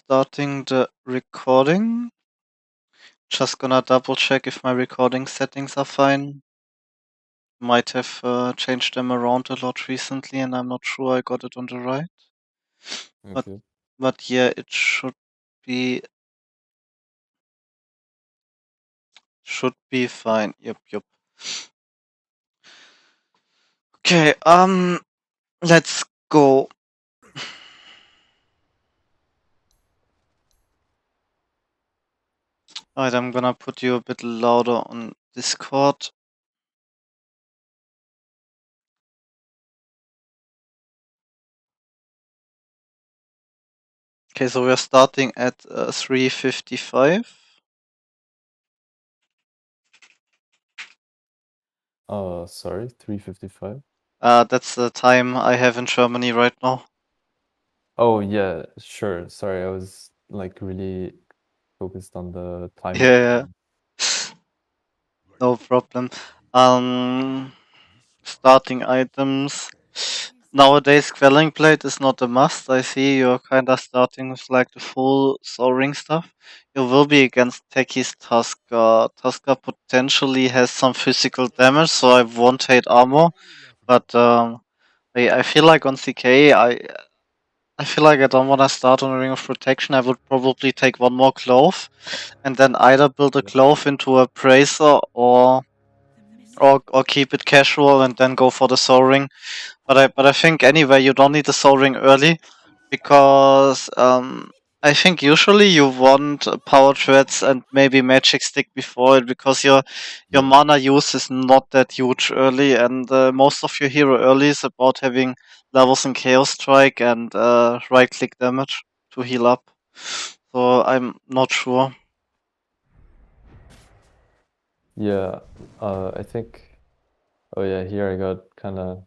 starting the recording. Just gonna double check if my recording settings are fine. Might have changed them around a lot recently, and I'm not sure I got it on the right. Okay. But yeah, it should be fine. Yep. Okay. Let's go. Alright, I'm gonna put you a bit louder on Discord. Okay, so we're starting at 3:55. Sorry, 3:55. That's the time I have in Germany right now. Oh yeah, sure. Sorry, I was like really focused on the time Yeah, no problem. Starting items. Nowadays, Quelling Plate is not a must. I see you're kinda starting with like the full Soaring stuff. You will be against Techi's Tuskar. Tuskar potentially has some physical damage, so I won't hate armor. But I feel like on CK, I feel like I don't want to start on a Ring of Protection. I would probably take one more Glove, and then either build a Glove into a Bracer or keep it casual and then go for the Soaring. But I think anyway you don't need the Soaring early because I think usually you want Power Threads and maybe Magic Stick before it because your Yeah, mana use is not that huge early, and most of your hero early is about having levels in Chaos Strike and right click damage to heal up. So I'm not sure. yeah. I think. Oh yeah, here I got kind of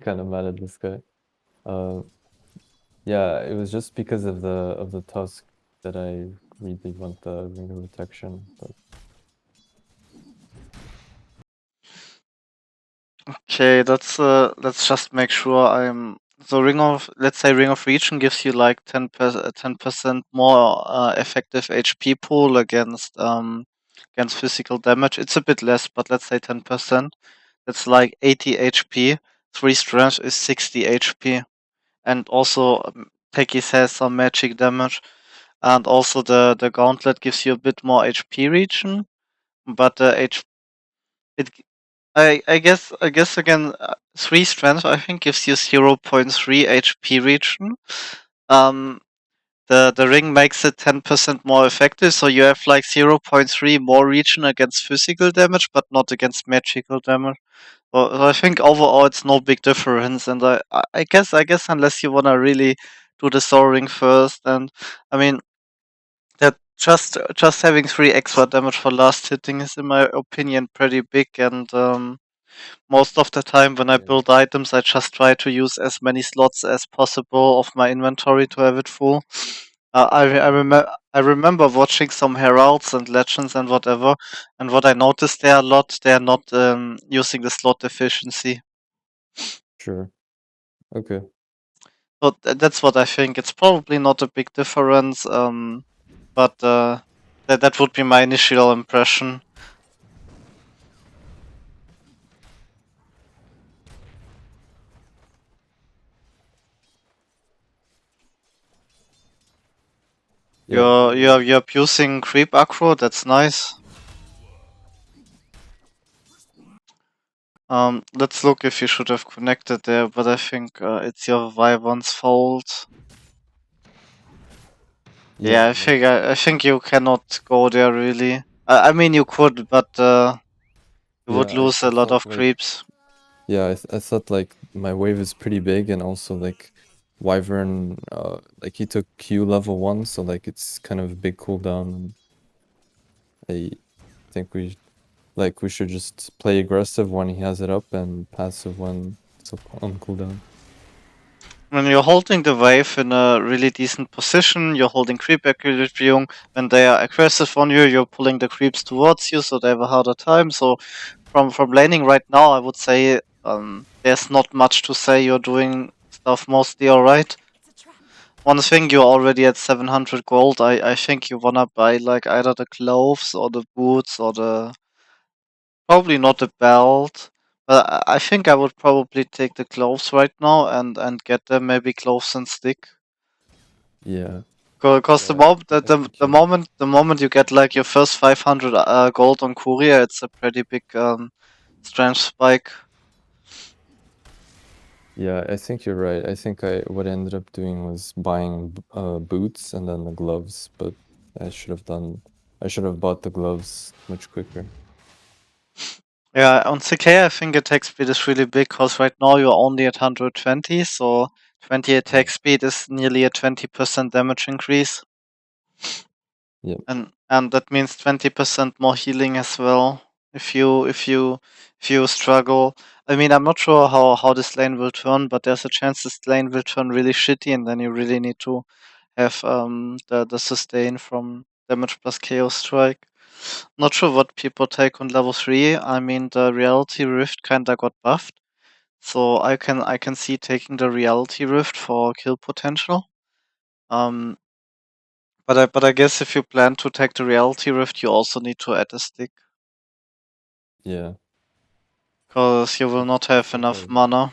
kind of mad at this guy. Uh, yeah, it was just because of the tusk that I really want the ring of protection. But Okay, let's just make sure I'm so let's say Ring of Region gives you like 10% more effective HP pool against physical damage. It's a bit less, but let's say 10%. That's like 80 HP. 3 strength is 60 HP. And also Tekis has some magic damage. And also the gauntlet gives you a bit more HP region, but it I guess again 3 strength I think gives you 0.3 HP region. Um, the ring makes it 10% more effective, so you have like 0.3 more region against physical damage, but not against magical damage. So I think overall it's no big difference, and I guess unless you wanna really do the soaring first, and I mean that just having 3 extra damage for last hitting is in my opinion pretty big, and most of the time when I yeah, build items, I just try to use as many slots as possible of my inventory to have it full. I remember watching some heralds and legends and whatever, and what I noticed there a lot, they're not using the slot efficiency. sure. Okay. So that's what I think. It's probably not a big difference, but that would be my initial impression. Yeah. You're abusing creep aggro. That's nice. Let's look if you should have connected there, but I think it's your Wyvern's fault. Yeah. Yeah, I think you cannot go there really. I mean you could, but you would Yeah. lose I a lot thought of like. creeps. Yeah, I thought like my wave is pretty big, and also like Wyvern, like he took Q level 1, so like it's kind of a big cooldown. I think we should just play aggressive when he has it up and passive when it's on cooldown. When you're holding the wave in a really decent position, you're holding creep equilibrium. When they are aggressive on you, you're pulling the creeps towards you, so they have a harder time. So from laning right now, I would say there's not much to say. You're doing stuff mostly alright. one thing, you're already at 700 gold. I think you wanna buy like either the gloves or the boots or the probably not the belt. But I think I would probably take the gloves right now and get them maybe gloves and stick. Yeah, Because yeah, I think you're right. the moment you get like your first 500 gold on courier, it's a pretty big strength spike. Yeah, I think you're right. I think what I ended up doing was buying boots and then the gloves, but I should have bought the gloves much quicker. Yeah, on CK I think attack speed is really big because right now you're only at 120, so 20 Yeah. attack speed is nearly a 20% damage increase. Yeah. And that means 20% more healing as well if you struggle. I mean, I'm not sure how this lane will turn, but there's a chance this lane will turn really shitty, and then you really need to have the sustain from damage plus chaos strike. Not sure what people take on level 3. I mean, the reality rift kinda got buffed, so I can see taking the reality rift for kill potential. Um, but I guess if you plan to take the reality rift, you also need to add a stick, Yeah. because you will not I have think enough mana.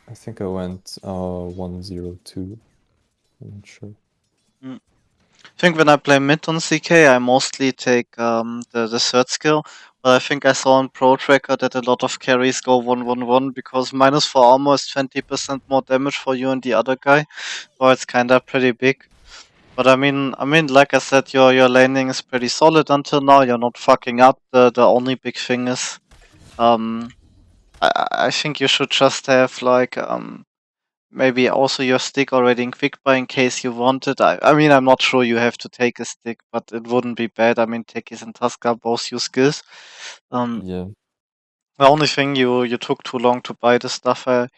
I think I went 102. I'm not sure. Mm. I think when I play mid on CK, I mostly take the third skill. But I think I saw on Pro Tracker that a lot of carries go 1-1-1 because minus 4 armor is 20% more damage for you and the other guy. So it's kinda pretty big. But I mean, like I said, your laning is pretty solid until now. You're not fucking up. The only big thing is, um, I think you should just have like maybe also your stick already in quick buy in case you want it. I mean, I'm not sure you have to take a stick, but it wouldn't be bad. I mean, Tekis and Tuskar both use skills. Um, Yeah. the only thing you took too long to buy the stuff. I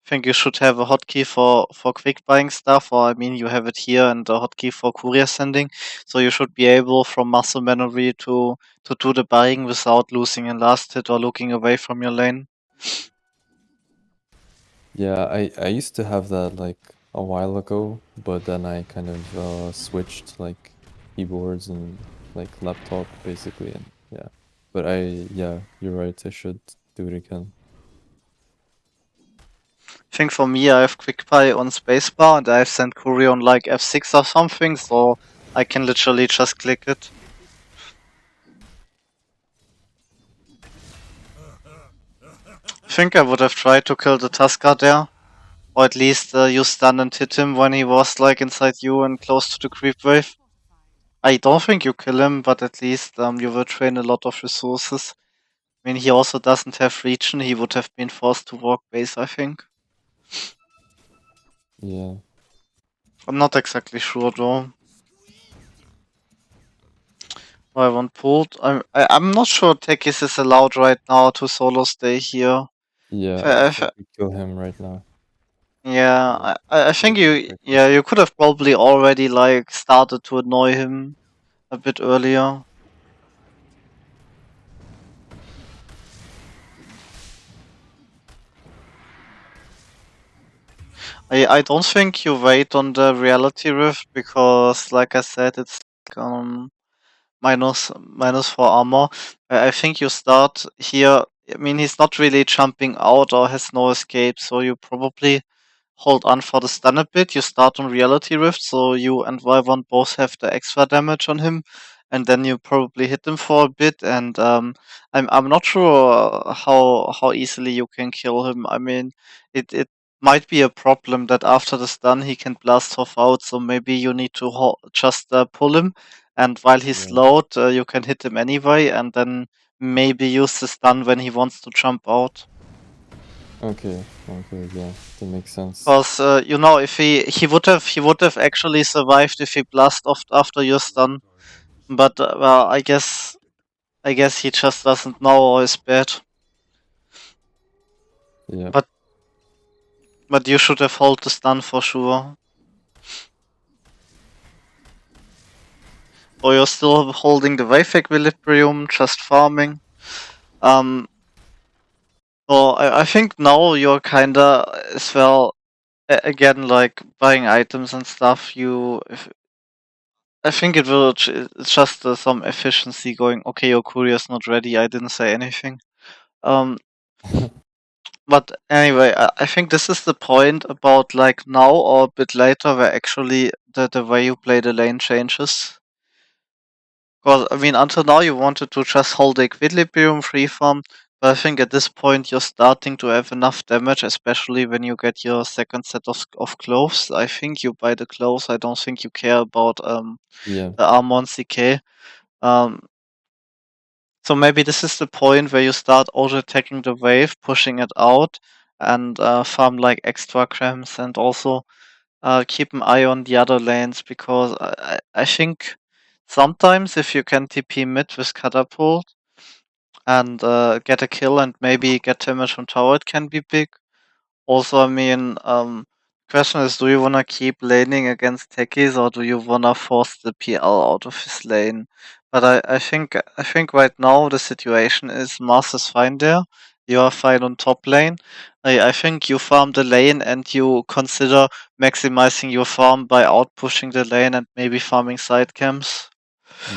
think you should have a hotkey for quick buying stuff, or I mean, you have it here and a hotkey for courier sending. So you should be able from muscle memory to do the buying without losing a last hit or looking away from your lane. Yeah, I used to have that like a while ago, but then I kind of switched like keyboards and like laptop basically, and yeah. But yeah, you're right, I should do it again. I think for me, I have quick buy on spacebar and I have sent courier on like F6 or something, so I can literally just click it. I think I would have tried to kill the Tuskar there, or at least use stun and hit him when he was like inside you and close to the creep wave. I don't think you kill him, but at least you will drain a lot of resources. I mean, he also doesn't have regen. He would have been forced to walk base, I think. Yeah. I'm not exactly sure though. I want pulled. I'm not sure Tekis is allowed right now to solo stay here. Yeah, If I I, if think I- we kill him right now. yeah, Like I think kill him quickly. you could have probably already like started to annoy him a bit earlier. I don't think you wait on the reality rift because, like I said, it's like, minus 4 armor. I think you start here. I mean, he's not really jumping out or has no escape, so you probably hold on for the stun a bit. You start on Reality Rift, so you and Wyvern both have the extra damage on him, and then you probably hit him for a bit. And I'm not sure how easily you can kill him. I mean, it might be a problem that after the stun he can blast off out. So maybe you need to just pull him, and while he's Yeah. slowed, you can hit him anyway, and then maybe use the stun when he wants to jump out. Okay, okay, yeah, that makes sense. Because if he would have actually survived if he blast off after your stun, but well, I guess he just doesn't know or is bad. Yeah. But you should have hold the stun for sure. Or you're still holding the wave equilibrium, just farming. Um, or I think now you're kinda as well. again, like buying items and stuff, I think it's just some efficiency going, okay, your courier's not ready, I didn't say anything. Um, but anyway, I think this is the point about like now or a bit later where actually the way you play the lane changes. Because, I mean, until now you wanted to just hold the equilibrium free farm, but I think at this point you're starting to have enough damage, especially when you get your second set of clothes. I think you buy the clothes, I don't think you care about Yeah, the armor on CK. Um, so maybe this is the point where you start auto-attacking the wave, pushing it out, and farm like extra crems, and also keep an eye on the other lanes, because I think sometimes if you can TP mid with catapult and get a kill and maybe get damage from tower, it can be big. Also, I mean, question is, do you wanna keep laning against techies or do you wanna force the PL out of his lane? But I think right now the situation is Mars is fine there. You are fine on top lane. I think you farm the lane and you consider maximizing your farm by out pushing the lane and maybe farming side camps.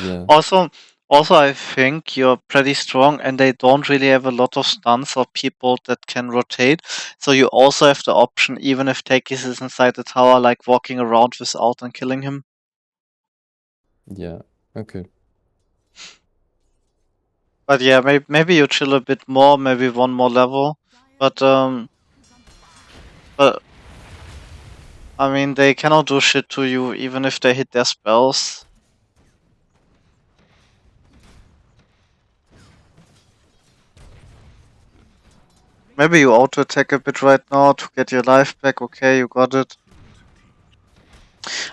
yeah, Also, also, I think you're pretty strong, and they don't really have a lot of stuns or people that can rotate. So you also have the option, even if Takis is inside the tower, like walking around without and killing him. yeah. Okay. But yeah, maybe you chill a bit more, maybe one more level. But but I mean, they cannot do shit to you, even if they hit their spells. Maybe you auto attack a bit right now to get your life back. Okay, you got it.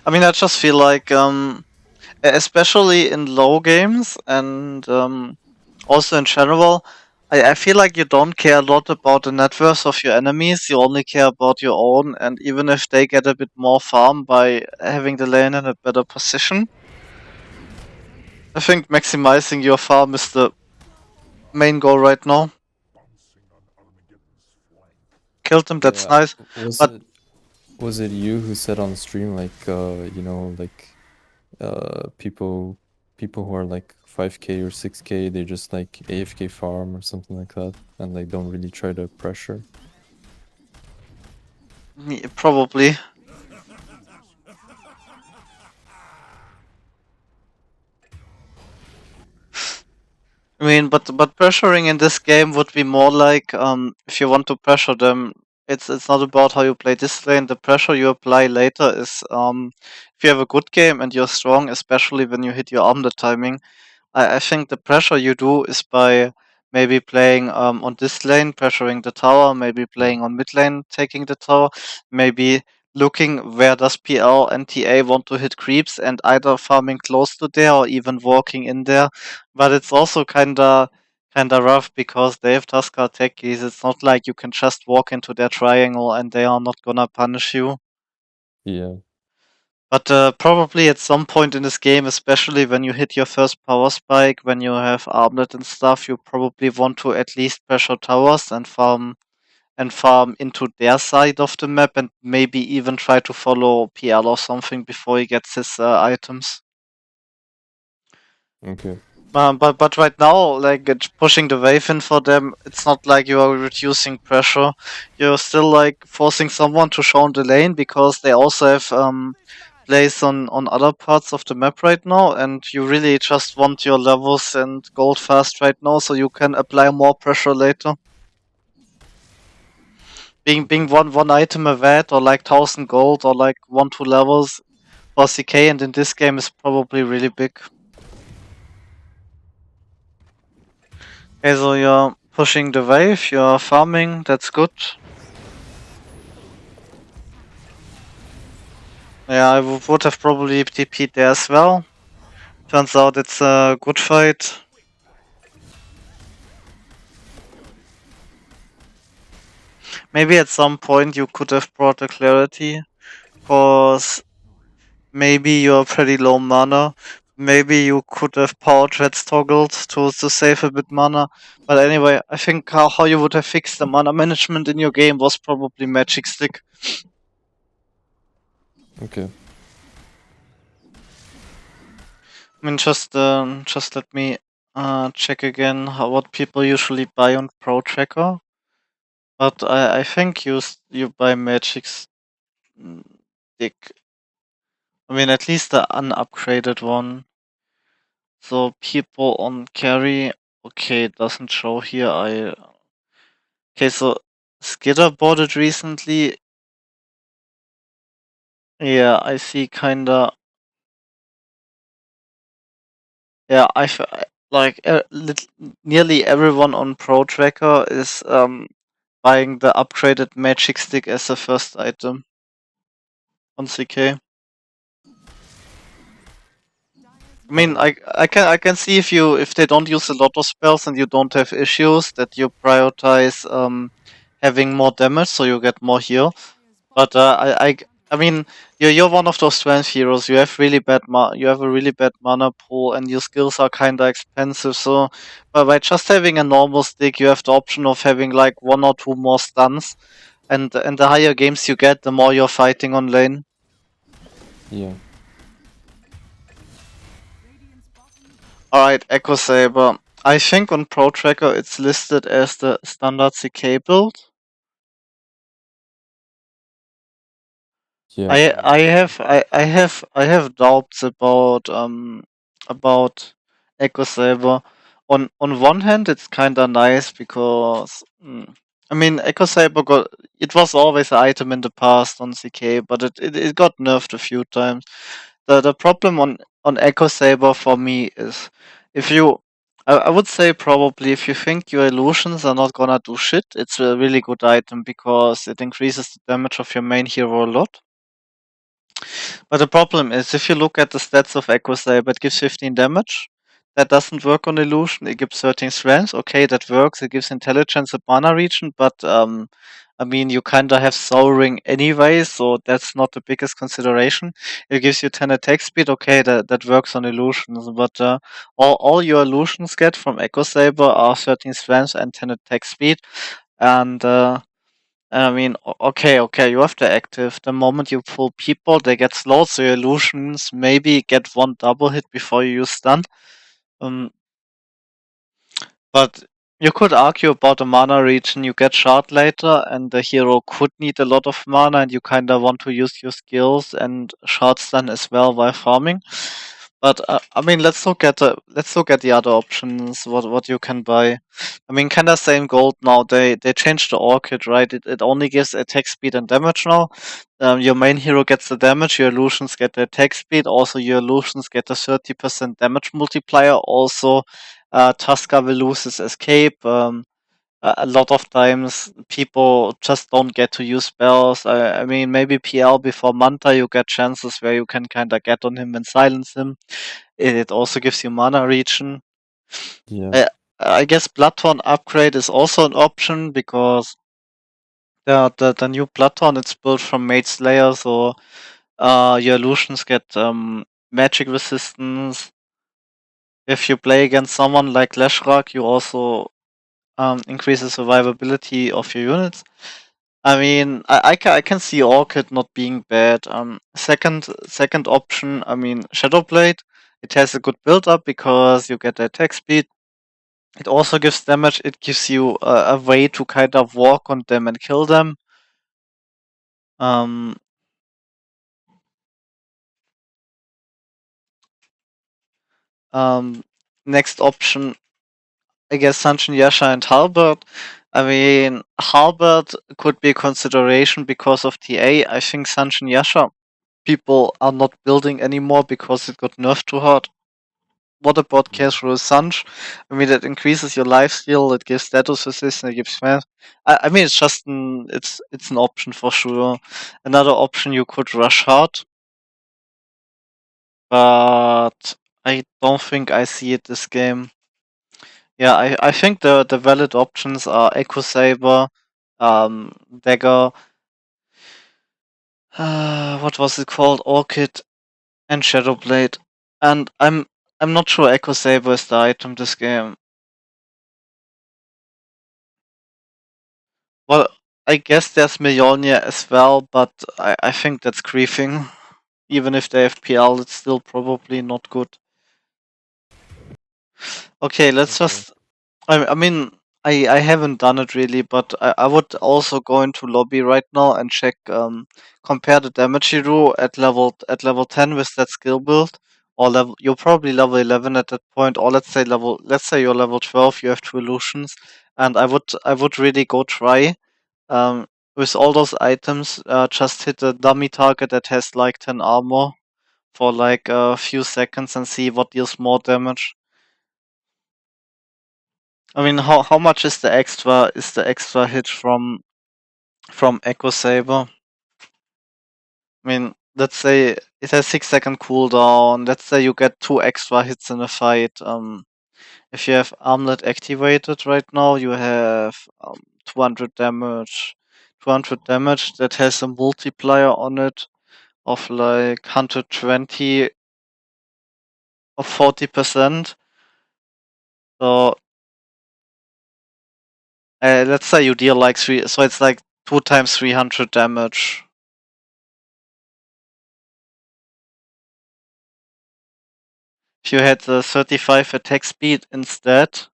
I mean, I just feel like especially in low games and also in general, I feel like you don't care a lot about the net worth of your enemies, you only care about your own, and even if they get a bit more farm by having the lane in a better position, I think maximizing your farm is the main goal right now. Killed them, that's Yeah. nice. Was But it was it you who said on stream like like people who are like 5k or 6k, they just like AFK farm or something like that and like don't really try to pressure? probably. I mean, but pressuring in this game would be more like if you want to pressure them, it's not about how you play this lane. The pressure you apply later is if you have a good game and you're strong, especially when you hit your armlet timing. I think the pressure you do is by maybe playing on this lane, pressuring the tower, maybe playing on mid lane, taking the tower, maybe looking where does PL and TA want to hit creeps and either farming close to there or even walking in there. But it's also kinda rough because they have Tuskar techies. It's not like you can just walk into their triangle and they are not gonna punish you. Yeah. But probably at some point in this game, especially when you hit your first power spike, when you have armlet and stuff, you probably want to at least pressure towers and farm into their side of the map, and maybe even try to follow PL or something before he gets his items. Okay. But right now, like it's pushing the wave in for them, it's not like you are reducing pressure. You're still like forcing someone to show the lane because they also have plays on other parts of the map right now, and you really just want your levels and gold fast right now, so you can apply more pressure later. Being one item a vat or like 1,000 gold or like 1-2 levels for CK, and in this game is probably really big. Okay, so you're pushing the wave, you're farming, that's good. Yeah, I would have probably TP'd there as well. Turns out it's a good fight. Maybe at some point you could have brought the clarity, cause maybe you're pretty low mana. Maybe you could have power treads toggled to save a bit mana. But anyway, I think how you would have fixed the mana management in your game was probably Magic Stick. Okay. I mean, just let me check again what people usually buy on Pro Tracker. But I think you buy Magic's stick. I mean, at least the unupgraded one. So people on carry, okay, it doesn't show here. Okay, so Skitter bought it recently. Yeah, I see kinda. Yeah, like nearly everyone on Pro Tracker is buying the upgraded Magic Stick as the first item on CK. I mean, I can see if they don't use a lot of spells and you don't have issues that you prioritize having more damage so you get more heal. But I mean, you're one of those strength heroes. You have a really bad mana pool, and your skills are kind of expensive. So, but by just having a normal stick, you have the option of having like one or two more stuns, and the higher games you get, the more you're fighting on lane. Yeah. All right, Echo Saber. I think on Pro Tracker it's listed as the standard CK build. Yeah. I have doubts about Echo Saber. On one hand, it's kind of nice because I mean Echo Saber got it was always an item in the past on CK, but it got nerfed a few times. The problem on Echo Saber for me is if you I would say probably if you think your illusions are not gonna do shit, it's a really good item because it increases the damage of your main hero a lot. But the problem is, if you look at the stats of Echo Saber, it gives 15 damage. That doesn't work on illusion. It gives 13 strength. Okay, that works. It gives intelligence and mana region, but I mean, you kind of have Soaring anyway, so that's not the biggest consideration. It gives you 10 attack speed. Okay, that works on illusions, but all your illusions get from Echo Saber are 13 strength and 10 attack speed, and I mean, okay, you have the active. The moment you pull people, they get slowed, so your illusions maybe get one double hit before you use stun. Um, but you could argue about the mana region. You get shard later, and the hero could need a lot of mana, and you kind of want to use your skills and shard stun as well while farming. But I mean, let's look at the other options. What you can buy. I mean, kind of same gold now. They changed the orchid, right? It only gives attack speed and damage now. Your main hero gets the damage. Your illusions get the attack speed. Also, your illusions get a 30% damage multiplier. Also, Tuskar will lose his escape. A lot of times people just don't get to use spells. I mean, maybe PL before Manta, you get chances where you can kind of get on him and silence him. It also gives you mana region. Yeah. I, I guess Bloodthorn upgrade is also an option because the new Bloodthorn it's built from Mage Slayer, so your illusions get magic resistance. If you play against someone like Leshrak, you also increase the survivability of your units. I mean, I can see Orchid not being bad. Second option, I mean, Shadowblade. It has a good build up because you get the attack speed. It also gives damage. It gives you a way to kind of walk on them and kill them. Um, um, Next option, I guess Sanchin Yasha and Halberd. I mean, Halberd could be a consideration because of TA. I think Sanchin Yasha people are not building anymore because it got nerfed too hard. What about Casual Sanch? I mean, it increases your life steal, it gives status resistance, it gives strength. I mean, it's just it's an option for sure. Another option you could rush hard, but I don't think I see it this game. Yeah, I think the valid options are Echo Saber, Dagger, what was it called? Orchid and Shadowblade. And I'm not sure Echo Saber is the item this game. Well, I guess there's Mjolnir as well, but I think that's griefing. Even if they have PL, it's still probably not good. Okay, let's Okay. just. I mean, I haven't done it really, but I would also go into lobby right now and check compare the damage you do at level 10 with that skill build, or level you're probably level 11 at that point, or let's say you're level 12, you have two illusions, and I would really go try with all those items, just hit a dummy target that has like 10 armor for like a few seconds and see what deals more damage. I mean, how much is the extra hit from Echo Saber? I mean, let's say it has 6 second cooldown. Let's say you get two extra hits in a fight. If you have Armlet activated right now, you have 200 damage. 200 damage that has a multiplier on it of like 120 of 40%. So let's say you deal like three, so it's like 2 times 300 damage. If you had the 35 attack speed instead,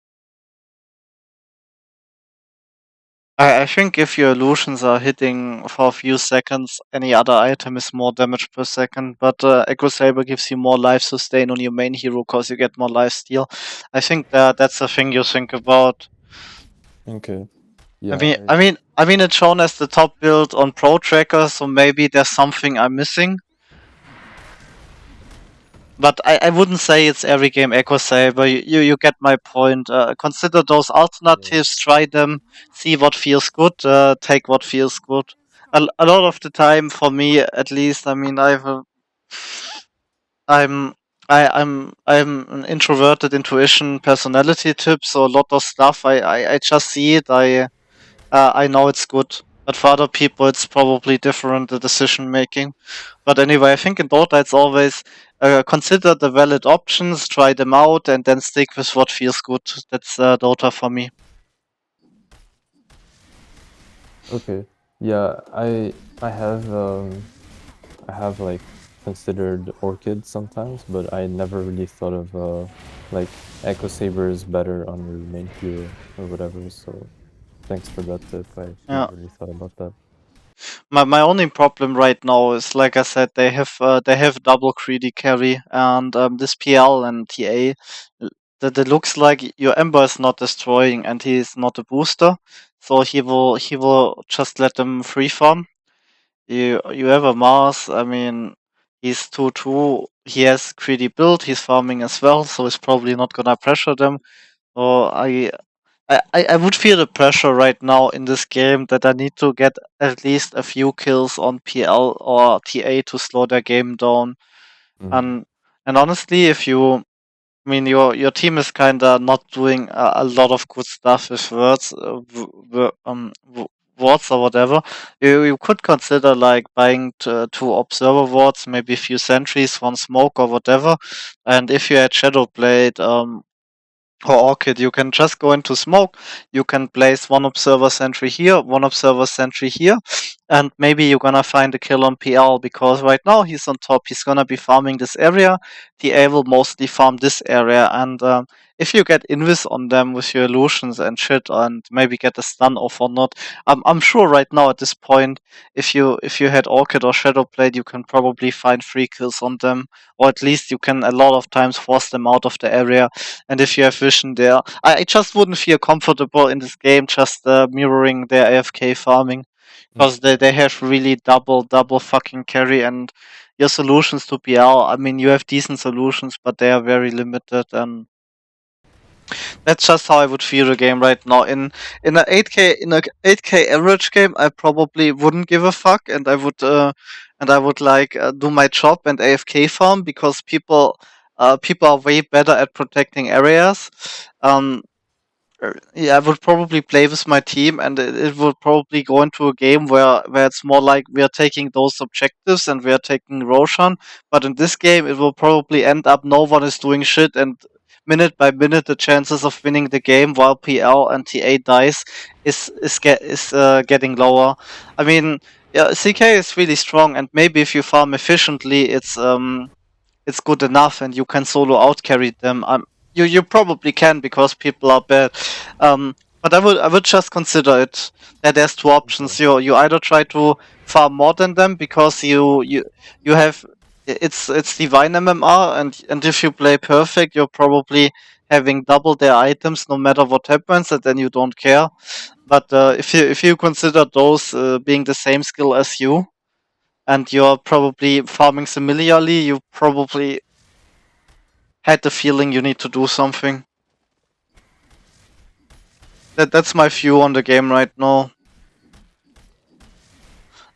I think if your illusions are hitting for a few seconds, any other item is more damage per second. But Echo Saber gives you more life sustain on your main hero because you get more life steal. I think that's a thing you think about. Okay. I Yeah, mean, I mean, I mean, it's shown as the top build on Pro Tracker, so maybe there's something I'm missing. But I wouldn't say it's every game Echo Saber. You get my point. Consider those yeah. alternatives, try them, see what feels good, take what feels good. A lot of the time, for me at least, I mean, I'm I'm an introverted intuition personality type, so a lot of stuff I just see it. I know it's good, but for other people, it's probably different the decision making. But anyway, I think in Dota it's always consider the valid options, try them out, and then stick with what feels good. That's Dota for me. Okay. Yeah, I have like considered Orchid sometimes, but I never really thought of like Echo Saber is better on your main hero or whatever, so thanks for that tip. I Yeah. never really thought about that. My only problem right now is, like I said, they have double greedy carry, and this PL and TA that it looks like your Ember is not destroying, and he is not a booster, so he will just let them free farm. You have a Mars. I mean, he's 2/2. He has greedy build. He's farming as well, so he's probably not gonna pressure them. So I would feel the pressure right now in this game that I need to get at least a few kills on PL or TA to slow their game down. Mhm. And and honestly, if you I mean, your team is kinda not doing a lot of good stuff with wards or whatever. You could consider like buying two observer wards, maybe a few sentries, one smoke or whatever. And if you had Shadowblade, or Orchid, you can just go into smoke. You can place one observer sentry here, one observer sentry here, and maybe you're gonna find a kill on PL because right now he's on top. He's gonna be farming this area. TA will mostly farm this area, and if you get invis on them with your illusions and shit, and maybe get a stun off or not, I'm sure right now at this point, if you had Orchid or Shadowblade, you can probably find free kills on them, or at least you can a lot of times force them out of the area. And if you have vision there, I just wouldn't feel comfortable in this game just mirroring their AFK farming because Mhm. they have really double fucking carry, and your solutions to PL. I mean, you have decent solutions, but they are very limited, and that's just how I would feel the game right now. In a 8K average game, I probably wouldn't give a fuck, and I would like do my job and AFK farm because people are way better at protecting areas. Um, yeah, I would probably play with my team, and it would probably go into a game where it's more like we are taking those objectives and we are taking Roshan. But in this game, it will probably end up no one is doing shit, and minute by minute, the chances of winning the game while PL and TA dies is getting lower. I mean. Yeah, CK is really strong, and maybe if you farm efficiently, it's good enough, and you can solo out carry them. You probably can because people are bad. But I would just consider it that there's two Okay. options. You either try to farm more than them because you have it's divine MMR, and if you play perfect, you're probably having double their items no matter what happens, and then you don't care. But if you consider those being the same skill as you, and you're probably farming similarly, you probably had the feeling you need to do something. That's my view on the game right now.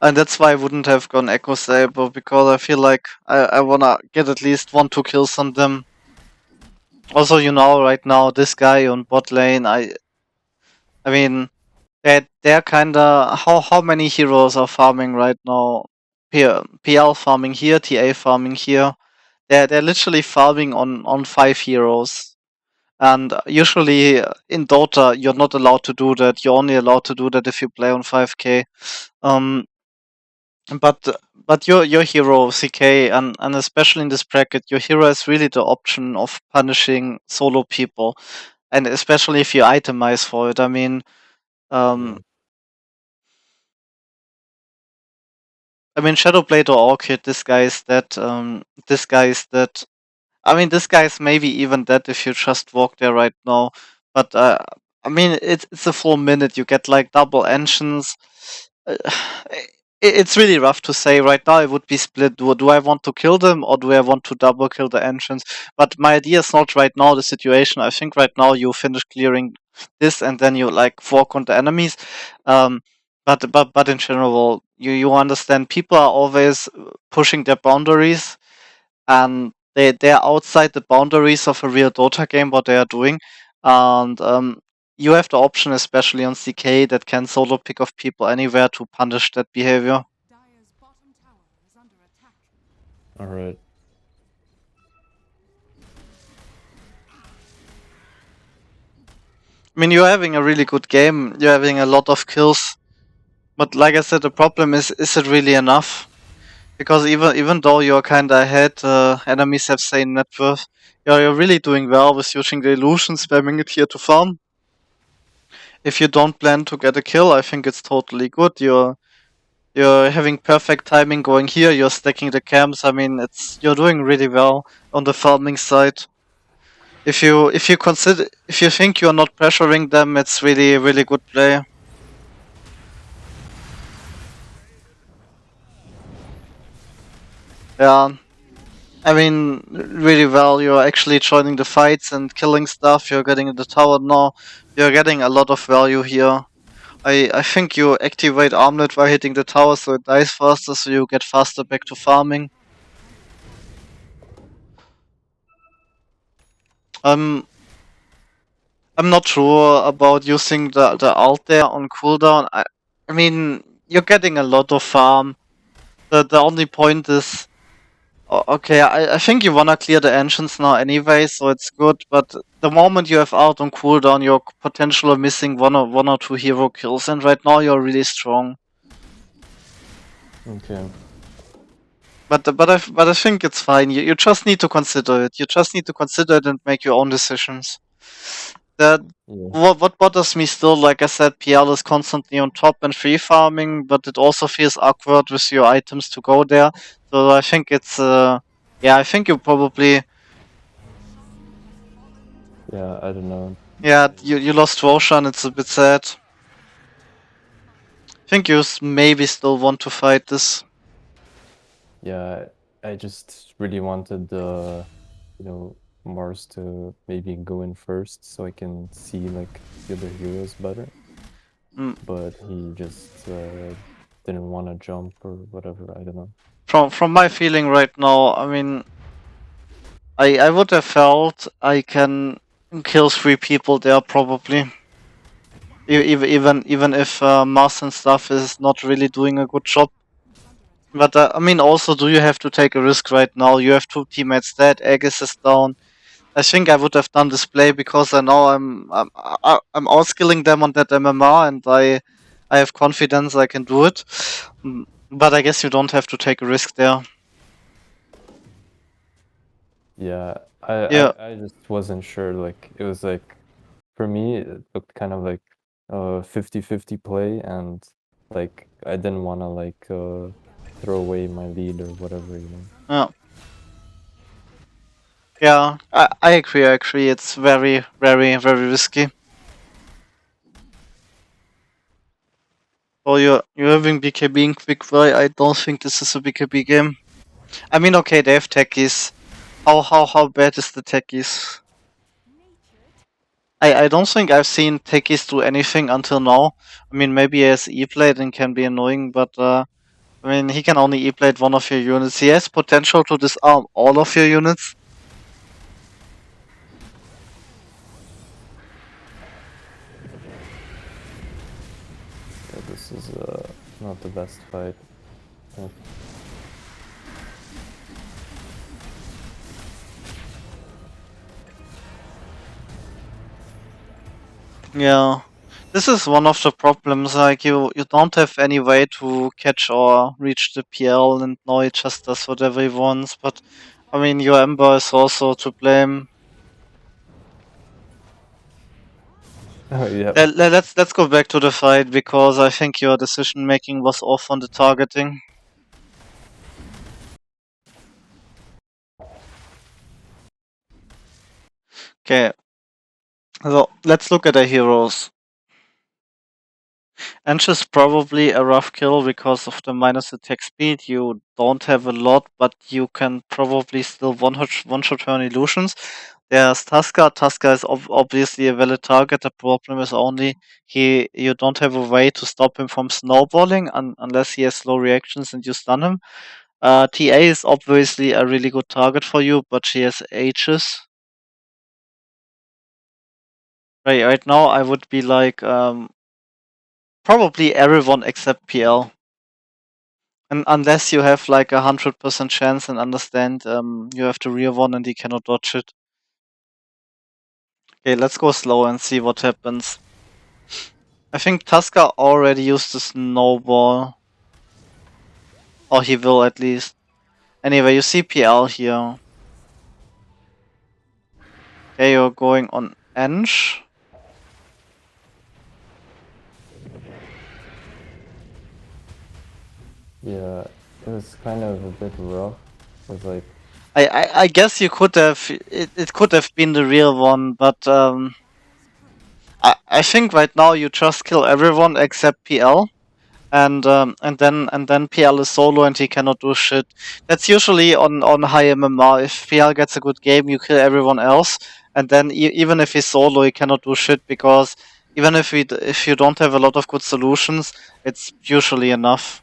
And that's why I wouldn't have gone Echo Saber, because I feel like I wanna get at least 1-2 kills on them. Also, right now this guy on bot lane, I mean they're kinda how many heroes are farming right now? PL farming here, TA farming here. They're literally farming on 5 heroes. And usually in Dota, you're not allowed to do that. You're only allowed to do that if you play on 5K. Um, but your hero CK, and especially in this bracket, your hero is really the option of punishing solo people, and especially if you itemize for it. Yeah. Um, Shadowblade or Orchid, this guy is that. This guy is that. This guy is maybe even dead if you just walk there right now. But it's a full minute. You get like double engines. Uh, it's really rough to say right now. It would be split. Do I want to kill them, or do I want to double kill the engines? But my idea is not right now the situation. I think right now you finish clearing this, and then you like walk on the enemies. Um, but in general, you understand people are always pushing their boundaries, and they're outside the boundaries of a real Dota game what they are doing, and you have the option, especially on CK, that can solo pick off people anywhere to punish that behavior. All right. You're having a really good game. You're having a lot of kills, but like I said, the problem is it really enough? Because even though you're kinda ahead, enemies have same net worth. You're really doing well with using the illusion, spamming it here to farm. If you don't plan to get a kill, I think it's totally good. You're having perfect timing going here. You're stacking the camps. You're doing really well on the farming side. If you think you're not pressuring them, it's really really good play. Yeah, really well. You're actually joining the fights and killing stuff. You're getting the tower now. You're getting a lot of value here. I think you activate Armlet by hitting the tower so it dies faster, so you get faster back to farming. Um, I'm not sure about using the alt there on cooldown. You're getting a lot of farm. The only point is, okay, I think you wanna clear the engines now anyway, so it's good. But the moment you have alt on cooldown, you're potentially missing one or two hero kills, and right now you're really strong. Okay. But I think it's fine. You just need to consider it. You just need to consider it and make your own decisions. That Yeah. what bothers me still, like I said, PL is constantly on top and free farming, but it also feels awkward with your items to go there. So I think it's yeah, I think you probably Yeah. I don't know. yeah, you lost Roshan, it's a bit sad. I think you maybe still want to fight this. Yeah. I just really wanted Mars to maybe go in first so I can see like the other heroes better. Mm. But he just didn't want to jump or whatever. I don't know. From my feeling right now, I would have felt I can kill 3 people there probably. Even if Mars and stuff is not really doing a good job. But also, do you have to take a risk right now? You have 2 teammates dead. Aegis is down. I think I would have done this play because I know I'm outskilling them on that MMR, and I I have confidence I can do it. But I guess you don't have to take a risk there. Yeah, Yeah. I just wasn't sure. Like it was like for me it looked kind of like a 50-50 play, and like I didn't want to like throw away my lead or whatever, you know. Yeah. Yeah, I agree. I agree. It's very, very, very risky. Oh, you're having BKB in quick play. I don't think this is a BKB game. I mean, okay, they have techies. How bad is the techies? I don't think I've seen techies do anything until now. I mean, maybe he has E-played and can be annoying, but I mean, he can only E-plate one of your units. He has potential to disarm all of your units. Yeah, this is not the best fight. Yeah. Yeah. This is one of the problems, like you don't have any way to catch or reach the PL, and now he just does whatever he wants, but I mean your Ember is also to blame. Oh yeah. Let's go back to the fight, because I think your decision making was off on the targeting. Okay, so let's look at the heroes. Ench is probably a rough kill because of the minus attack speed. You don't have a lot, but you can probably still one-shot turn illusions. There's Tuskar. Tuskar is obviously a valid target. The problem is only you don't have a way to stop him from snowballing unless he has slow reactions and you stun him. TA is obviously a really good target for you, but she has H's. Right now, I would be like probably everyone except PL. And unless you have like 100% chance and understand you have the rear one and he cannot dodge it. Okay, let's go slow and see what happens. I think Tuskar already used the snowball. Or he will at least. Anyway, you see PL here. Okay, you're going on Ench. Yeah, it was kind of a bit rough. It was like I guess you could have it could have been the real one, but I think right now you just kill everyone except PL. And then PL is solo and he cannot do shit. That's usually on high MMR. If PL gets a good game, you kill everyone else, and then even if he's solo, he cannot do shit, because even if you don't have a lot of good solutions, it's usually enough.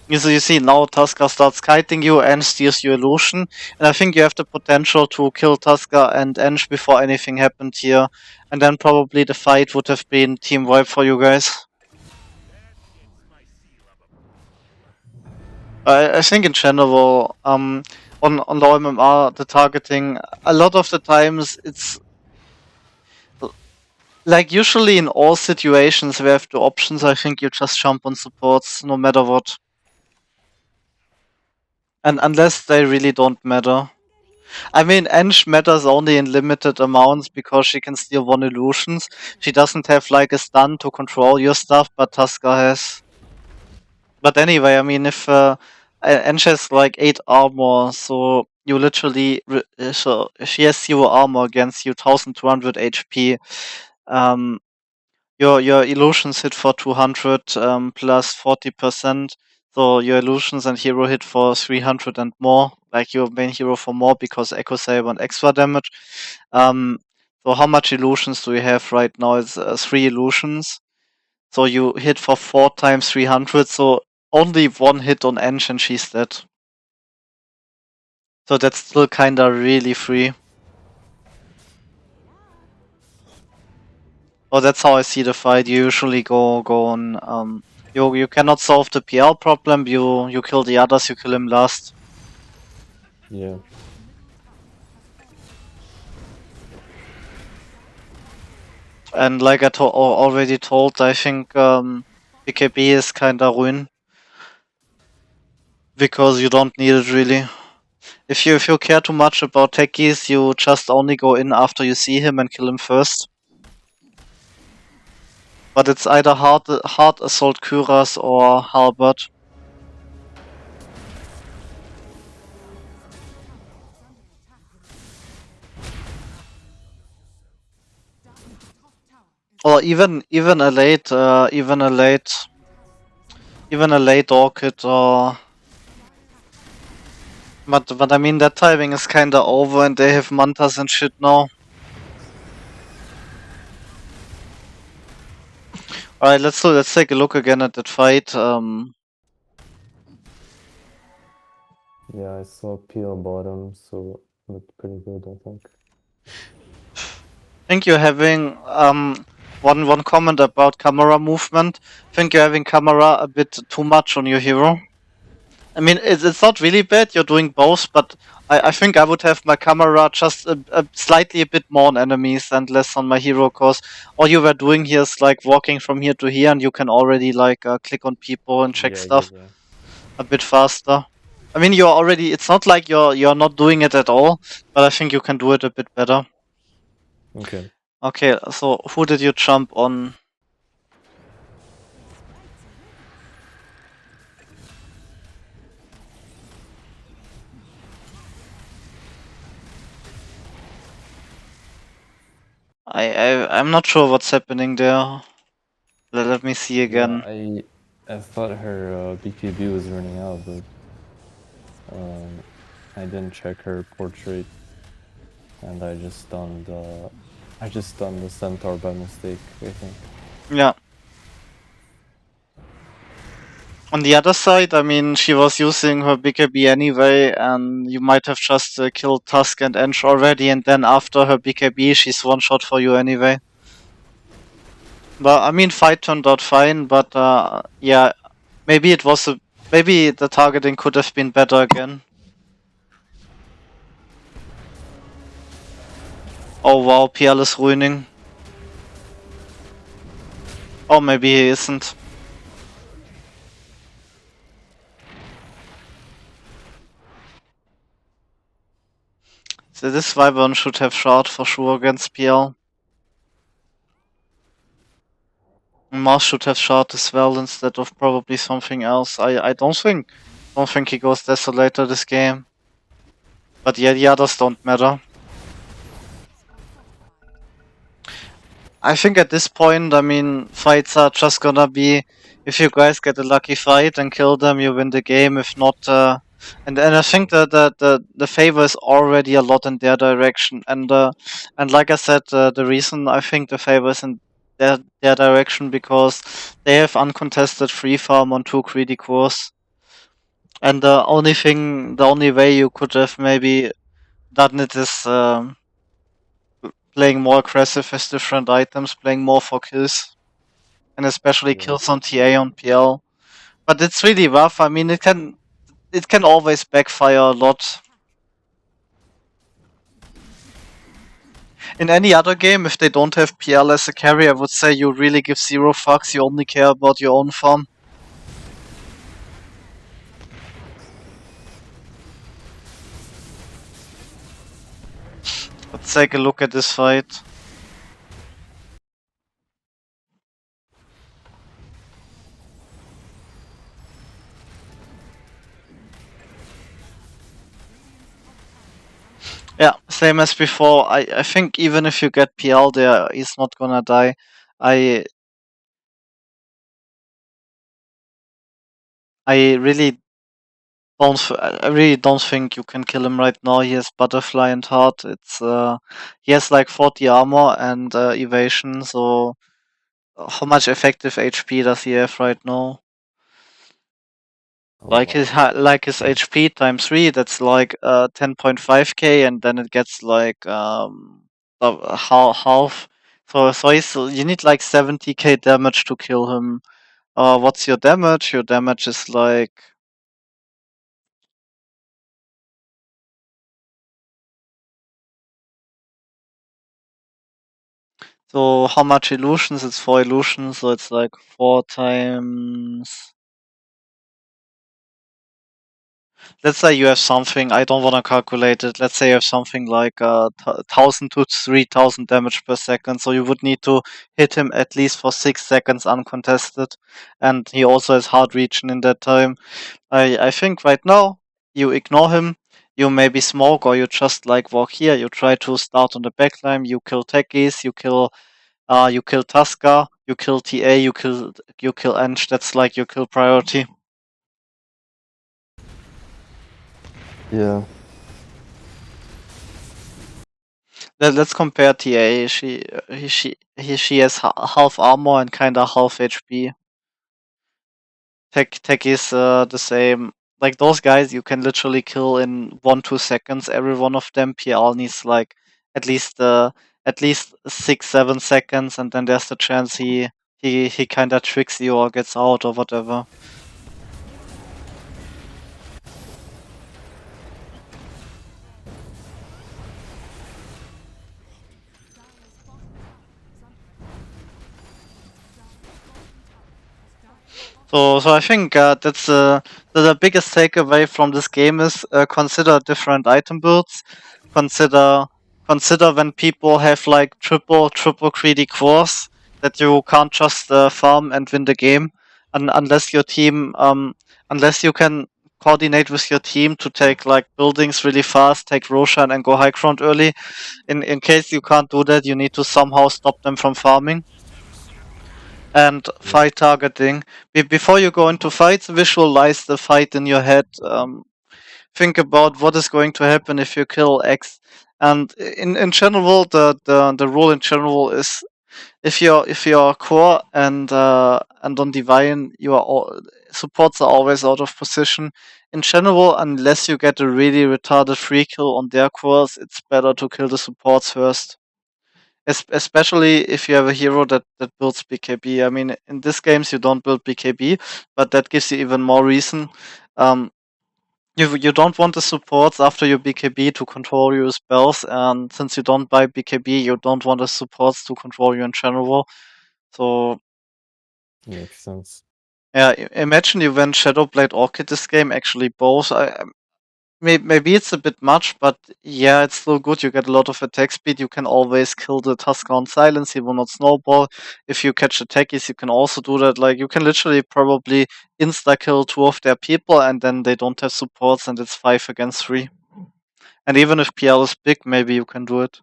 You see now Tuskar starts kiting you and steals your illusion, and I think you have the potential to kill Tuskar and Ench before anything happened here, and then probably the fight would have been team wipe for you guys. I think in general, on low MMR, the targeting, a lot of the times it's like usually in all situations where you have the options, I think you just jump on supports no matter what. And unless they really don't matter. I mean, Ench matters only in limited amounts because she can steal one illusions. She doesn't have like a stun to control your stuff, but Tuskar has. But anyway, I mean, if Ench has like 8 armor, so you literally so if she has 0 armor against you, 1200 HP. Um, your illusions hit for 200 plus 40%. So your illusions and hero hit for 300 and more, like your main hero for more, because Echo Saber and extra damage. Um, so how much illusions do we have right now? It's 3 illusions. So you hit for 4 times 300, so only one hit on Ench and she's dead. So that's still kinda really free. Oh, that's how I see the fight. You usually go on. You cannot solve the PL problem. You kill the others. You kill him last. yeah. And like I already told, I think BKB is kinda ruin because you don't need it really. If you care too much about techies, you just only go in after you see him and kill him first. But it's either hard assault Kuras or halberd. Or even a late even a late orchid or but I mean that timing is kinda over and they have mantas and shit now. Alright, let's take a look again at that fight. Yeah, I saw PL bottom, so looked pretty good, I think. I think you're having one comment about camera movement. I think you're having camera a bit too much on your hero. I mean, it's not really bad. You're doing both, but I think I would have my camera just slightly a bit more on enemies and less on my hero. Cause all you were doing here is like walking from here to here, and you can already like click on people and check Yeah, I get stuff that. a bit faster. I mean, you're already. It's not like you're not doing it at all, but I think you can do it a bit better. Okay. Okay, so who did you jump on? I'm not sure what's happening there. Let me see Yeah, again. I thought her BKB was running out, but I didn't check her portrait, and I just stunned the centaur by mistake, I think. Yeah. On the other side, I mean, she was using her BKB anyway, and you might have just killed Tusk and Ench already, and then after her BKB, she's one shot for you anyway. But I mean, fight turned out fine, but yeah, maybe it was maybe the targeting could have been better again. Oh wow, PL is ruining. Oh, maybe he isn't. So this Wyvern should have shard for sure against PL. Mars should have shard as well instead of probably something else. I don't think he goes Desolator this game. But yeah, the others don't matter. I think at this point, I mean, fights are just gonna be if you guys get a lucky fight and kill them, you win the game. If not, and I think that the favor is already a lot in their direction. And like I said, the reason I think the favor is in their direction because they have uncontested free farm on 2 greedy cores. And the only way you could have maybe done it is playing more aggressive with different items, playing more for kills, and especially Yeah. kills on TA on PL. But it's really rough. I mean, it can always backfire a lot. In any other game, if they don't have PL as a carry, I would say you really give zero fucks. You only care about your own farm. Let's take a look at this fight. Yeah, same as before. I think even if you get PL there, he's not gonna die. I I really I really don't think you can kill him right now. He has butterfly and heart. It's he has like 40 armor and evasion. So how much effective HP does he have right now? Oh Like wow. like his HP times 3. That's like 10.5k, and then it gets like half. So you need like 70k damage to kill him. What's your damage? Your damage is like So how much illusions? It's 4 illusions, so it's like 4 times. Let's say you have something. I don't want to calculate it. Let's say you have something like 1,000 to 3,000 damage per second. So you would need to hit him at least for 6 seconds uncontested, and he also has hard region in that time. I think right now you ignore him. You maybe smoke or you just like walk here. You try to start on the backline. You kill techies. You kill Tuskar. You kill TA. You kill Ench. That's like your kill priority. Yeah. Let's compare TA. She has half armor and kinda half HP. Tech is the same. Like those guys, you can literally kill in 1 2 seconds. Every one of them. PL needs like at least uh, at least 6 7 seconds, and then there's the chance he kinda tricks you or gets out or whatever. So I think that's the biggest takeaway from this game is consider different item builds. Consider consider when people have like triple greedy cores that you can't just farm and win the game, unless your team unless you can coordinate with your team to take like buildings really fast, take Roshan and go high ground early. In case you can't do that, you need to somehow stop them from farming and Yeah. fight targeting. Before you go into fights, visualize the fight in your head. Think about what is going to happen if you kill X. And in general, the rule in general is if you're core and on divine, supports are always out of position. In general, unless you get a really retarded free kill on their cores, it's better to kill the supports first. Especially if you have a hero that builds BKB. I mean, in these games you don't build BKB, but that gives you even more reason. Um, you don't want the supports after your BKB to control your spells, and since you don't buy BKB, you don't want the supports to control you in general. So Makes sense. yeah, imagine you went Shadowblade Orchid this game. Actually, both. Maybe it's a bit much, but yeah, it's still good. You get a lot of attack speed. You can always kill the Tusker on silence. He will not snowball. If you catch attackies, you can also do that. Like you can literally probably insta kill two of their people, and then they don't have supports, and it's 5 against 3. And even if PL is big, maybe you can do it.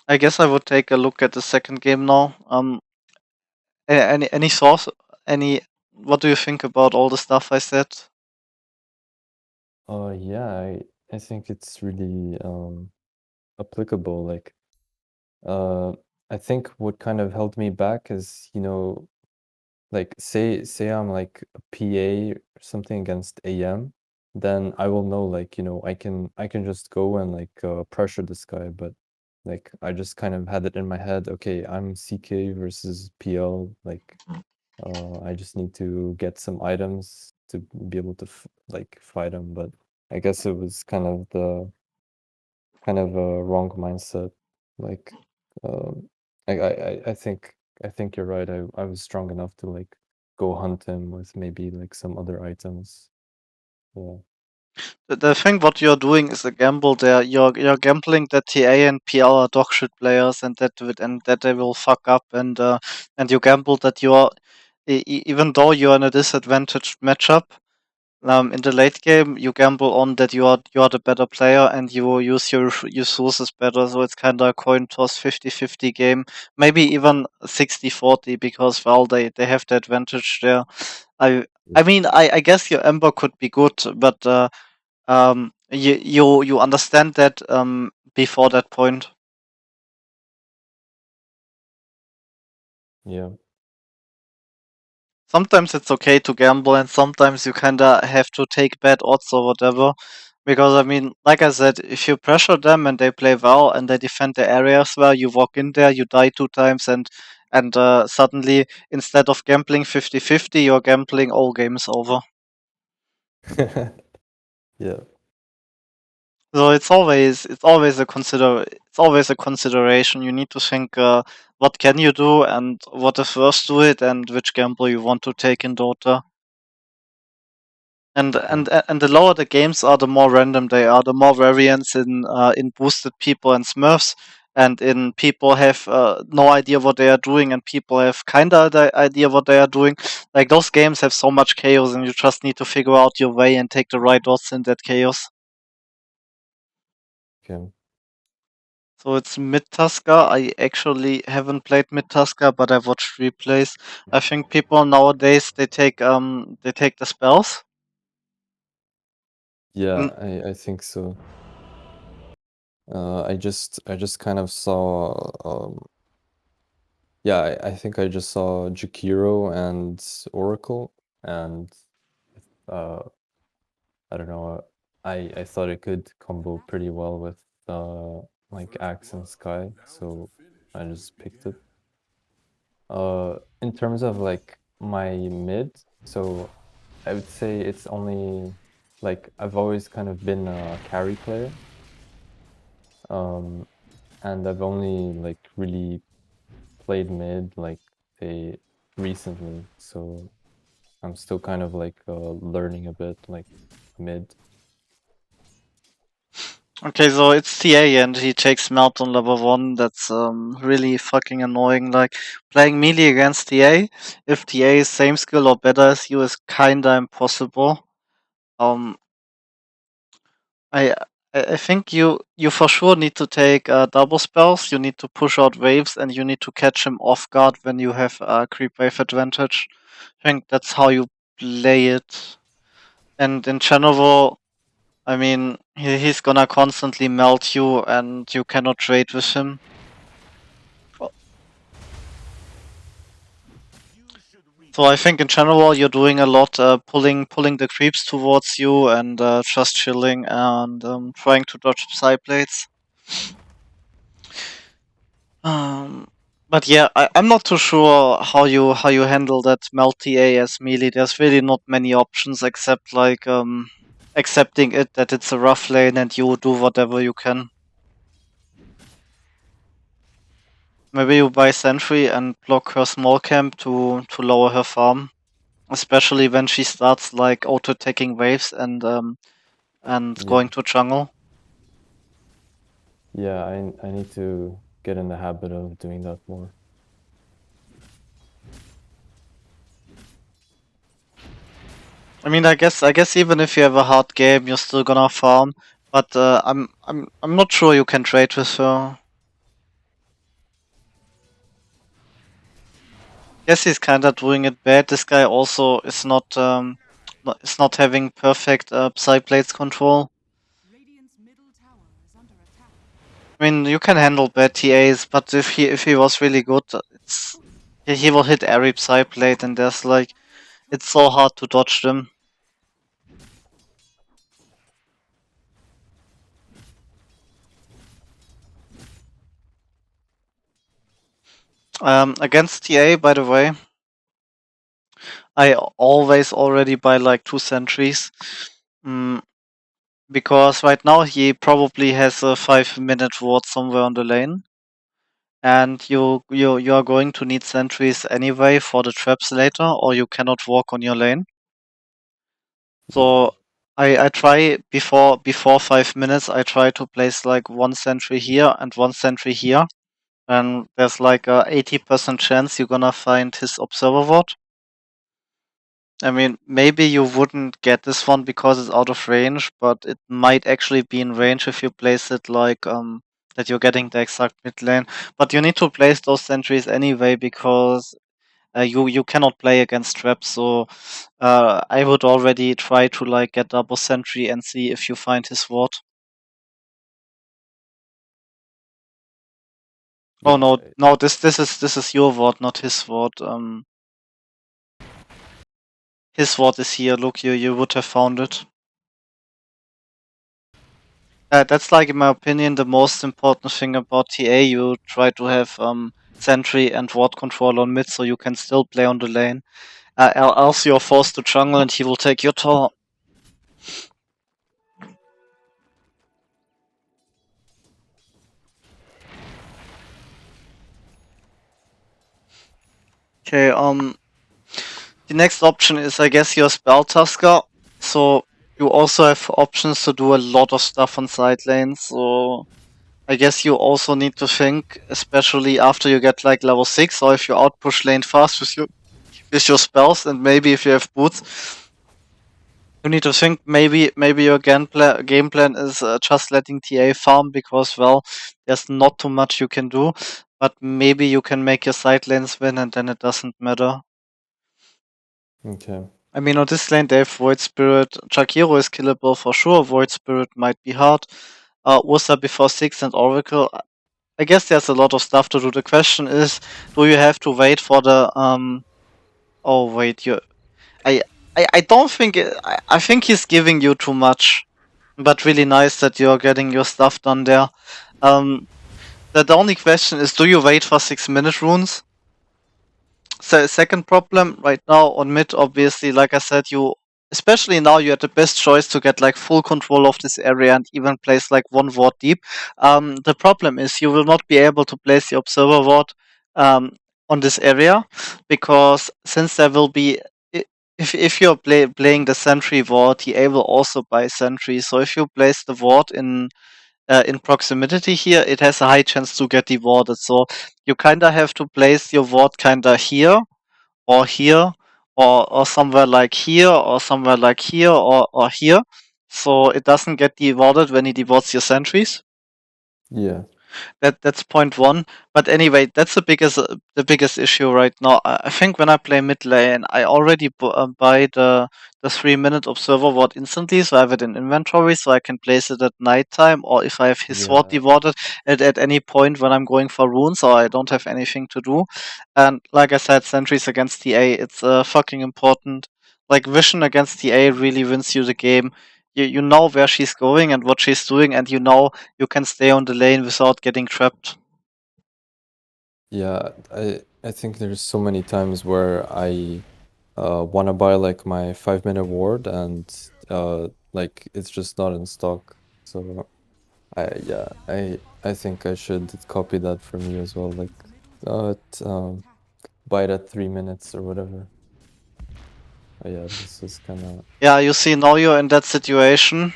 I guess I would take a look at the second game now. Any thoughts? Any? What do you think about all the stuff I said? Yeah, I think it's really applicable. Like, uh, I think what kind of held me back is, like say I'm like a PA or something against AM, then I will know like, I can just go and like pressure this guy, but like I just kind of had it in my head, okay, I'm CK versus PL, like I just need to get some items to be able to like fight him, but I guess it was kind of a wrong mindset. Like, um, I think you're right. I was strong enough to like go hunt him with maybe like some other items. Yeah. The thing what you're doing is a gamble there. You're gambling that TA and PL are dogshit players and that they will fuck up and you gamble that even though you're in a disadvantaged matchup, in the late game you gamble on that you are the better player and you use your resources better. So it's kind of a coin toss 50-50 game, maybe even 60-40 because well they have the advantage there. I Yeah. I mean I guess your Ember could be good, but you understand that before that point. Yeah. Sometimes it's okay to gamble, and sometimes you kinda have to take bad odds or whatever. Because I mean, like I said, if you pressure them and they play well and they defend the areas well, you walk in there, you die 2 times, and suddenly instead of gambling 50-50, you're gambling all games over. Yeah. So it's always a consideration. You need to think what can you do and what is worth to it and which gamble you want to take in Dota. And Okay. and and the lower the games are, the more random they are, the more variance in boosted people and Smurfs, and in people have no idea what they are doing, and people have kinda the idea what they are doing. Like those games have so much chaos, and you just need to figure out your way and take the right odds in that chaos. Okay. So it's mid Tuskar. I actually haven't played mid Tuskar, but I've watched replays. I think people nowadays they take the spells. Yeah, Mm, I think so. I just kind of saw yeah, I think I just saw Jakiro and Oracle, and uh I don't know, I thought it could combo pretty well with like Axe and Sky, so I just picked it. In terms of like my mid, so I would say it's only like I've always kind of been a carry player. Um, and I've only like really played mid like say recently, so I'm still kind of like learning a bit like mid. Okay, so it's TA and he takes Melt on level 1. That's really fucking annoying. Like playing melee against TA, if TA is same skill or better as you, is kinda impossible. Um, I I think you for sure need to take double spells. You need to push out waves, and you need to catch him off guard when you have creep wave advantage. I think that's how you play it. And in general, I mean, he's gonna constantly melt you, and you cannot trade with him. So I think in general you're doing a lot, pulling the creeps towards you and just chilling and trying to dodge side blades. Um, but yeah, I'm not too sure how you handle that melt TA as melee. There's really not many options except like accepting it that it's a rough lane and you do whatever you can. Maybe you buy Sentry and block her small camp to lower her farm, especially when she starts like auto taking waves and Yeah. going to jungle. Yeah, I need to get in the habit of doing that more. I mean, I guess even if you have a hard game, you're still gonna farm. But I'm not sure you can trade with her. Yes, he's kinda doing it bad. This guy also is not having perfect side blades control. I mean, you can handle bad TAs, but if he was really good, he will hit every side blade, and there's like it's so hard to dodge them. Against TA, by the way, I always already buy like 2 sentries. Mm, because right now he probably has a 5 minute ward somewhere on the lane, and you are going to need sentries anyway for the traps later, or you cannot walk on your lane. Yeah. So I try before 5 minutes. I try to place like one sentry here and one sentry here, and there's like a 80% chance you're gonna find his observer ward. I mean, maybe you wouldn't get this one because it's out of range, but it might actually be in range if you place it like that you're getting the exact mid lane. But you need to place those sentries anyway because you cannot play against traps. So I would already try to like get double sentry and see if you find his ward. Oh Yeah. no, no, this is your ward, not his ward. His ward is here. Look, you would have found it. That's like, in my opinion, the most important thing about TA. You try to have sentry and ward control on mid, so you can still play on the lane. Else you're forced to jungle, and he will take your tower. Okay, the next option is, I guess, your spell Tuskar. So you also have options to do a lot of stuff on side lanes. So I guess you also need to think, especially after you get like level 6, or if you outpush lane fast with your spells, and maybe if you have boots, you need to think maybe your game plan is just letting TA farm, because well, there's not too much you can do, but maybe you can make your side lanes win, and then it doesn't matter. Okay. I mean, on this lane they have Void Spirit. Jakiro is killable for sure. Void Spirit might be hard. Ursa before 6 and Oracle. I guess there's a lot of stuff to do. The question is, do you have to wait for the Oh wait, you. I I don't think I think he's giving you too much, but really nice that you're getting your stuff done there. Um, the only question is, do you wait for 6-minute runes? So second problem right now on mid, obviously, like I said, you especially now you had the best choice to get like full control of this area and even place like one ward deep. The problem is you will not be able to place the observer ward um, on this area, because since there will be if you're playing the sentry ward, he will also buy sentry. So if you place the ward in proximity here, it has a high chance to get dewarded. So you kinda have to place your ward kinda here, or somewhere like here, or somewhere like here, or here. So it doesn't get dewarded when he dewards your sentries. Yeah. That's point one. But anyway, that's the biggest issue right now. I think when I play mid lane, I already buy the 3-minute observer ward instantly, so I have it in inventory, so I can place it at nighttime, or if I have his ward Yeah. dewarded at any point when I'm going for runes, or I don't have anything to do. And like I said, sentries against TA, it's fucking important. Like vision against TA really wins you the game. You know where she's going and what she's doing, and you know you can stay on the lane without getting trapped. Yeah, I think there's so many times where I want to buy like my 5-minute ward and like it's just not in stock. So I think I should copy that from you as well. Like buy it at 3 minutes or whatever. Yeah, this is kind of Yeah, you see, now you're in that situation.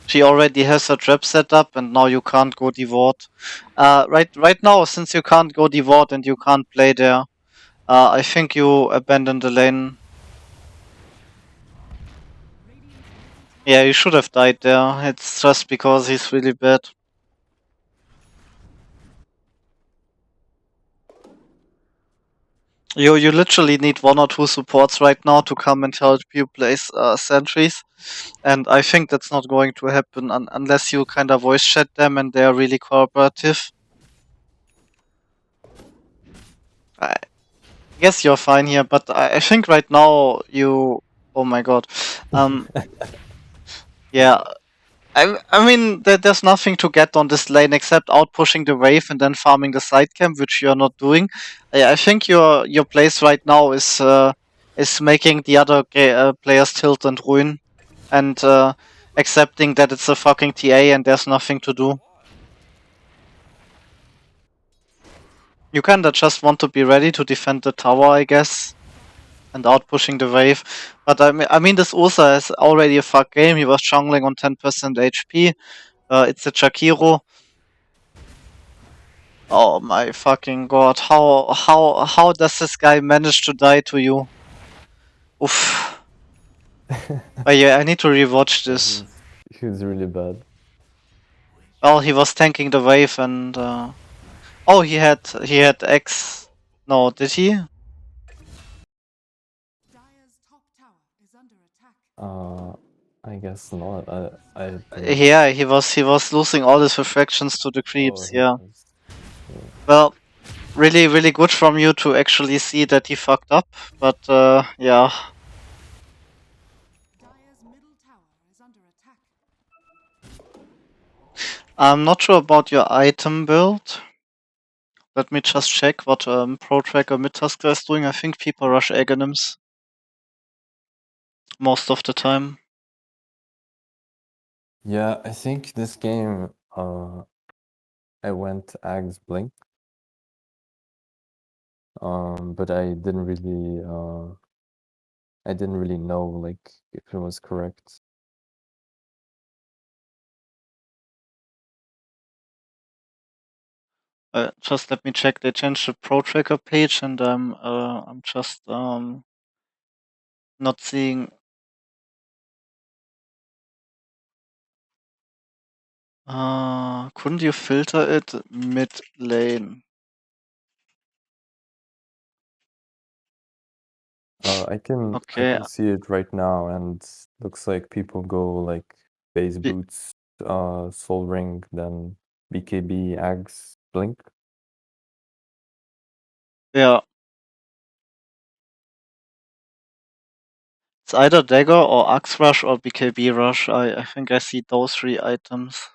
She already has her trap set up, and now you can't go devoured. Right now, since you can't go devoured and you can't play there, I think you abandon the lane. Yeah, you should have died there. It's just because he's really bad. You literally need one or two supports right now to come and help you place sentries, and I think that's not going to happen unless you kind of voice chat them and they're really cooperative. I guess you're fine here, but I think right now you. Oh my god. Um. Yeah. I mean, there's nothing to get on this lane except out pushing the wave and then farming the side camp, which you're not doing. I think your place right now is making the other players tilt and ruin, and accepting that it's a fucking TA and there's nothing to do. You kinda just want to be ready to defend the tower, I guess, and out pushing the wave. But I mean, this Ursa is already a fuck game. He was jungling on 10% HP. It's a Jakiro. Oh my fucking god! How does this guy manage to die to you? Oof. But yeah, I need to rewatch yeah, this. he's really bad. Well, he was tanking the wave, and oh, he had X. No, did he? Uh, I guess not. I don't. Yeah, he was losing all his refractions to the Oh, creeps. he Yeah. was. Yeah. Well, really good from you to actually see that he fucked up. But yeah, I'm not sure about your item build. Let me just check what Pro Tracker mid Tuskar is doing. I think people rush Aghanims most of the time. Yeah, I think this game I went Ags Blink. But I didn't really know like if it was correct. Just let me check. They changed the Pro Tracker page, and I'm just not seeing. Couldn't you filter it mid lane? I Okay. can see it right now, and looks like people go like base y- boots, soul ring, then BKB, Ags, blink. Yeah. It's either Dagger or Axe Rush or BKB Rush. I think I see those three items.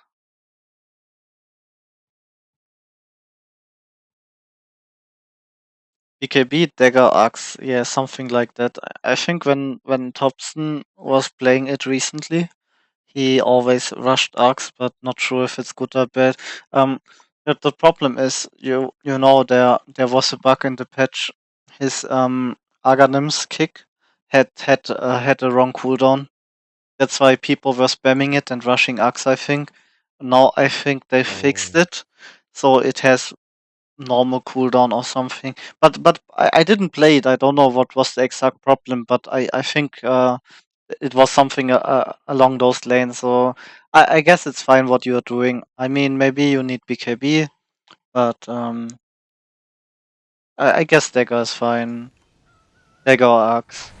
BKB, Dagger, Axe. Yeah, something like that. I think when Thompson was playing it recently, he always rushed Axe, but not sure if it's good or bad. But the problem is, you know, there was a bug in the patch. His Aghanim's kick had a wrong cooldown. That's why people were spamming it and rushing Axe, I think. Now I think they fixed Oh, it, so it has normal cooldown or something. But I didn't play it. I don't know what was the exact problem, but I think it was something along those lanes. So I guess it's fine what you're doing. I mean, maybe you need BKB, but I guess Dagger is fine. Dagger or Axe.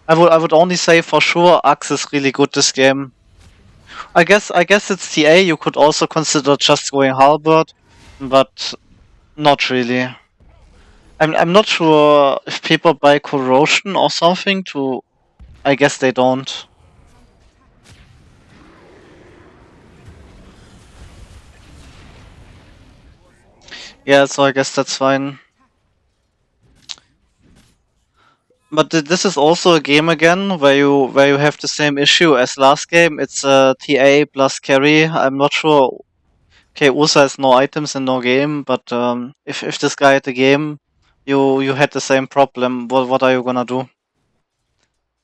I would only say for sure Axe is really good this game. I guess it's TA. You could also consider just going Halberd, but not really. I'm not sure if people buy Corrosion or something to. I guess they don't. Yeah, so I guess that's fine. But this is also a game again where you have the same issue as last game. It's TA plus carry. I'm not sure. Okay, Ursa has no items and no game, but if this guy had the game, you had the same problem. What are you gonna do?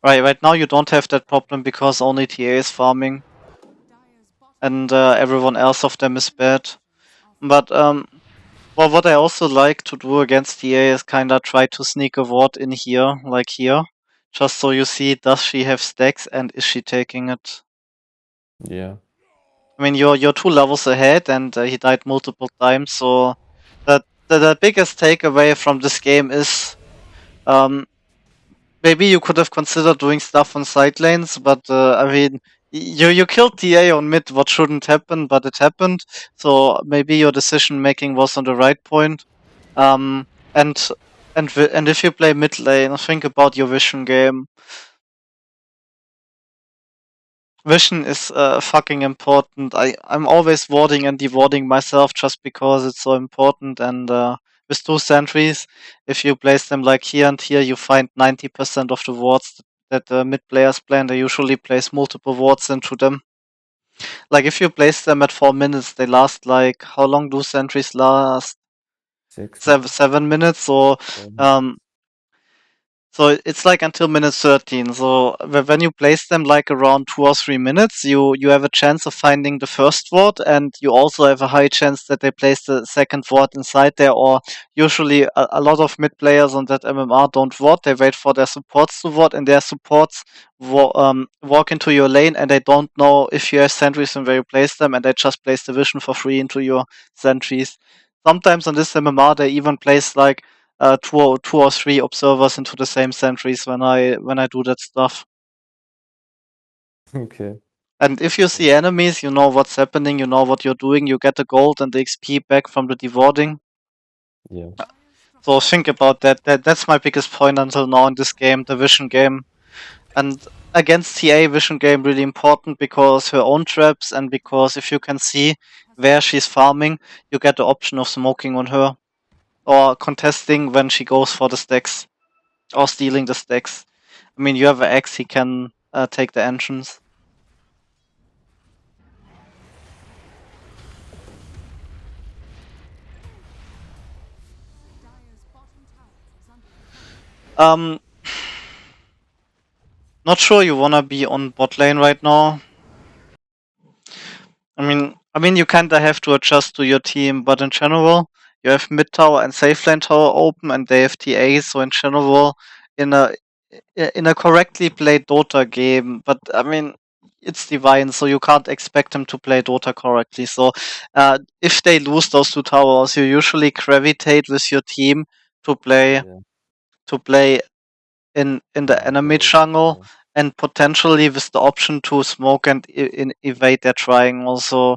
Right now you don't have that problem because only TA is farming and everyone else of them is bad. But well, what I also like to do against TA is kinda try to sneak a ward in here, like here, just so you see does she have stacks and is she taking it. yeah. I mean, you're 2 levels ahead, and he died multiple times. So the biggest takeaway from this game is um, maybe you could have considered doing stuff on side lanes, but I mean, you killed TA on mid, what shouldn't happen, but it happened. So maybe your decision making was on the right point. Um, and and if you play mid lane, think about your vision game. Vision is fucking important. I'm always warding and dewarding myself just because it's so important. And with 2 sentries, if you place them like here and here, you find 90% of the wards that the mid players play. And they usually place multiple wards into them. Like if you place them at 4 minutes, they last like how long do sentries last? 6 minutes. 7 minutes. So um, So it's like until minute 13. So when you place them like around 2 or 3 minutes, you have a chance of finding the first ward, and you also have a high chance that they place the second ward inside there. Or usually a lot of mid players on that MMR don't ward; they wait for their supports to ward, and their supports walk into your lane, and they don't know if you have sentries and where you place them, and they just place the vision for free into your sentries. Sometimes on this MMR they even place like 2 or 3 observers into the same sentries when I do that stuff. Okay. And if you see enemies, you know what's happening, you know what you're doing, you get the gold and the XP back from the dewarding. Yeah. So think about that. That's my biggest point until now in this game, the vision game. And against TA, vision game really important because her own traps and because if you can see where she's farming, you get the option of smoking on her or contesting when she goes for the stacks or stealing the stacks. I mean, you have an X, he can take the entrance. Um, not sure you wanna be on bot lane right now. I mean, you kinda have to adjust to your team, but in general, you have mid tower and safe lane tower open, and they have TA. So in general, in a in a correctly played Dota game, but I mean, it's Divine, so you can't expect them to play Dota correctly. So, if they lose those two towers, you usually gravitate with your team to play Yeah. to play in the enemy Both. jungle, Yeah. and potentially with the option to smoke and evade their triangle. So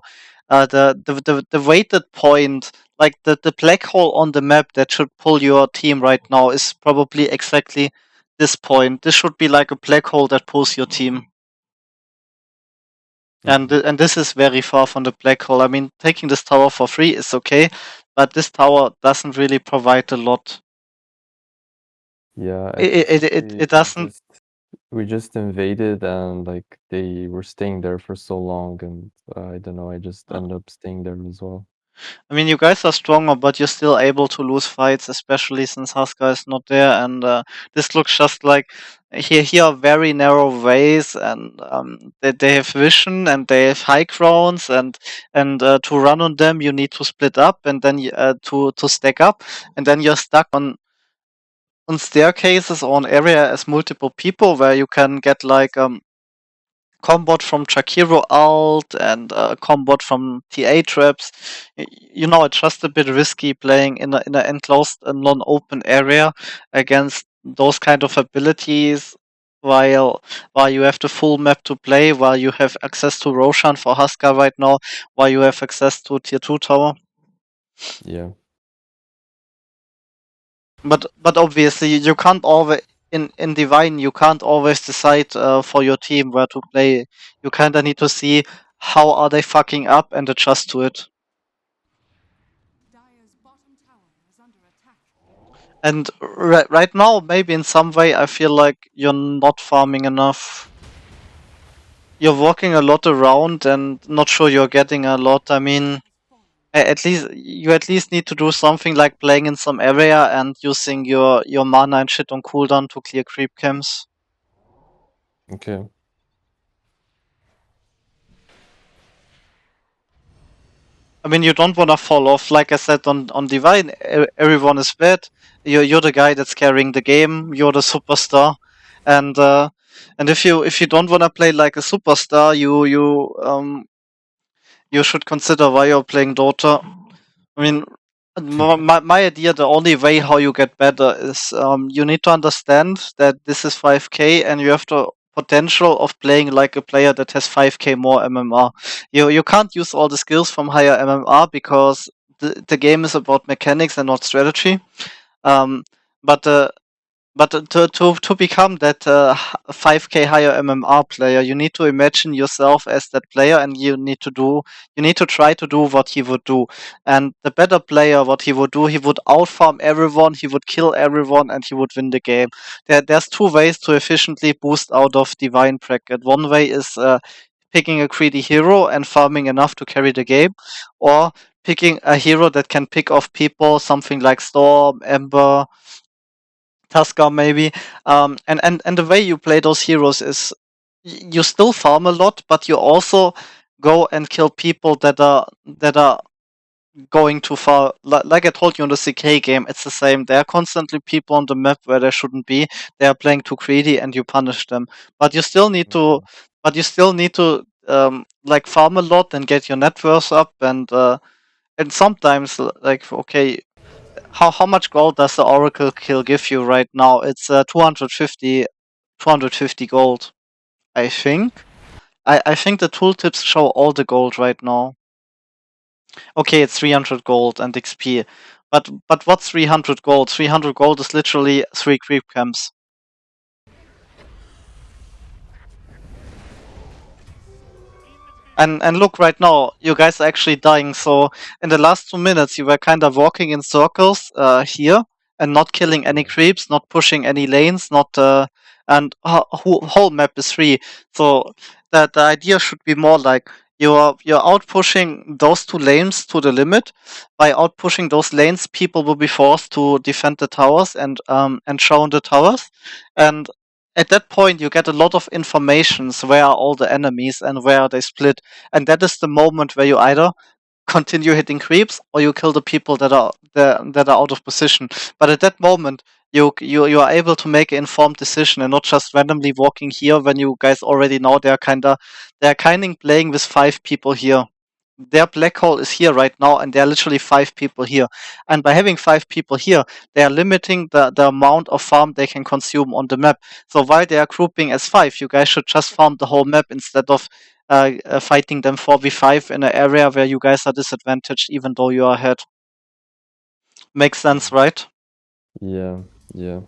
the weighted point, like the black hole on the map that should pull your team right now, is probably exactly this point. This should be like a black hole that pulls your team. And Mhm. and this is very far from the black hole. I mean, taking this tower for free is okay, but this tower doesn't really provide a lot. Yeah, I It think it, it, it doesn't. we just invaded and like they were staying there for so long and I don't know, I just ended up staying there as well. I mean, you guys are stronger, but you're still able to lose fights, especially since Husker is not there. And this looks just like here are very narrow ways, and they have vision and they have high grounds, and to run on them you need to split up, and then to stack up, and then you're stuck on staircases or an area as multiple people where you can get like combat from Chakiro alt and combat from TA traps. It's just a bit risky playing in an enclosed and non-open area against those kind of abilities. While you have the full map to play, while you have access to Roshan for Husker right now, while you have access to tier 2 tower. Yeah. But obviously you can't always in Divine you can't always decide for your team where to play. You kinda need to see how are they fucking up and adjust to it. And right now, maybe in some way, I feel like you're not farming enough. You're walking a lot around and not sure you're getting a lot. I mean, at least need to do something like playing in some area and using your mana and shit on cooldown to clear creep camps. Okay. I mean, you don't want to fall off. Like I said on Divine, everyone is bad. You're the guy that's carrying the game. You're the superstar, and if you don't want to play like a superstar, you should consider why you're playing Dota. I mean, my idea, the only way how you get better is you need to understand that this is 5K and you have the potential of playing like a player that has 5K more MMR. You can't use all the skills from higher MMR because the game is about mechanics and not strategy. Um, but to become that 5K higher MMR player, you need to imagine yourself as that player, and you need to try to do what he would do. And the better player, what he would do, he would outfarm everyone, he would kill everyone, and he would win the game. There's two ways to efficiently boost out of Divine Bracket. One way is picking a greedy hero and farming enough to carry the game, or picking a hero that can pick off people, something like Storm, Ember, Tuskar maybe. And the way you play those heroes is you still farm a lot, but you also go and kill people that are going too far. Like I told you in the CK game, it's the same. There are constantly people on the map where they shouldn't be. They are playing too greedy, and you punish them. But you still need to. Okay. But you still need to like farm a lot and get your net worth up, and sometimes like okay, how much gold does the Oracle kill give you right now? It's 250 gold, I think. I think the tooltips show all the gold right now. Okay, it's 300 gold and XP. But what's 300 gold? 300 gold is literally 3 creep camps. And look right now, you guys are actually dying. So in the last 2 minutes, you were kind of walking in circles here and not killing any Yeah. creeps, not pushing any lanes, not and whole map is free. So the idea should be more like You're outpushing those two lanes to the limit. By outpushing those lanes, people will be forced to defend the towers and show the towers. And at that point, you get a lot of informations. Where are all the enemies and where are they split? And that is the moment where you either continue hitting creeps or you kill the people that are out of position. But at that moment, you are able to make an informed decision and not just randomly walking here when you guys already know they're kind of playing with 5 people here. Their black hole is here right now, and there are literally 5 people here. And by having 5 people here, they are limiting the amount of farm they can consume on the map. So while they are grouping as 5, you guys should just farm the whole map instead of fighting them 4v5 in an area where you guys are disadvantaged, even though you are ahead. Makes sense, right? Yeah, yeah.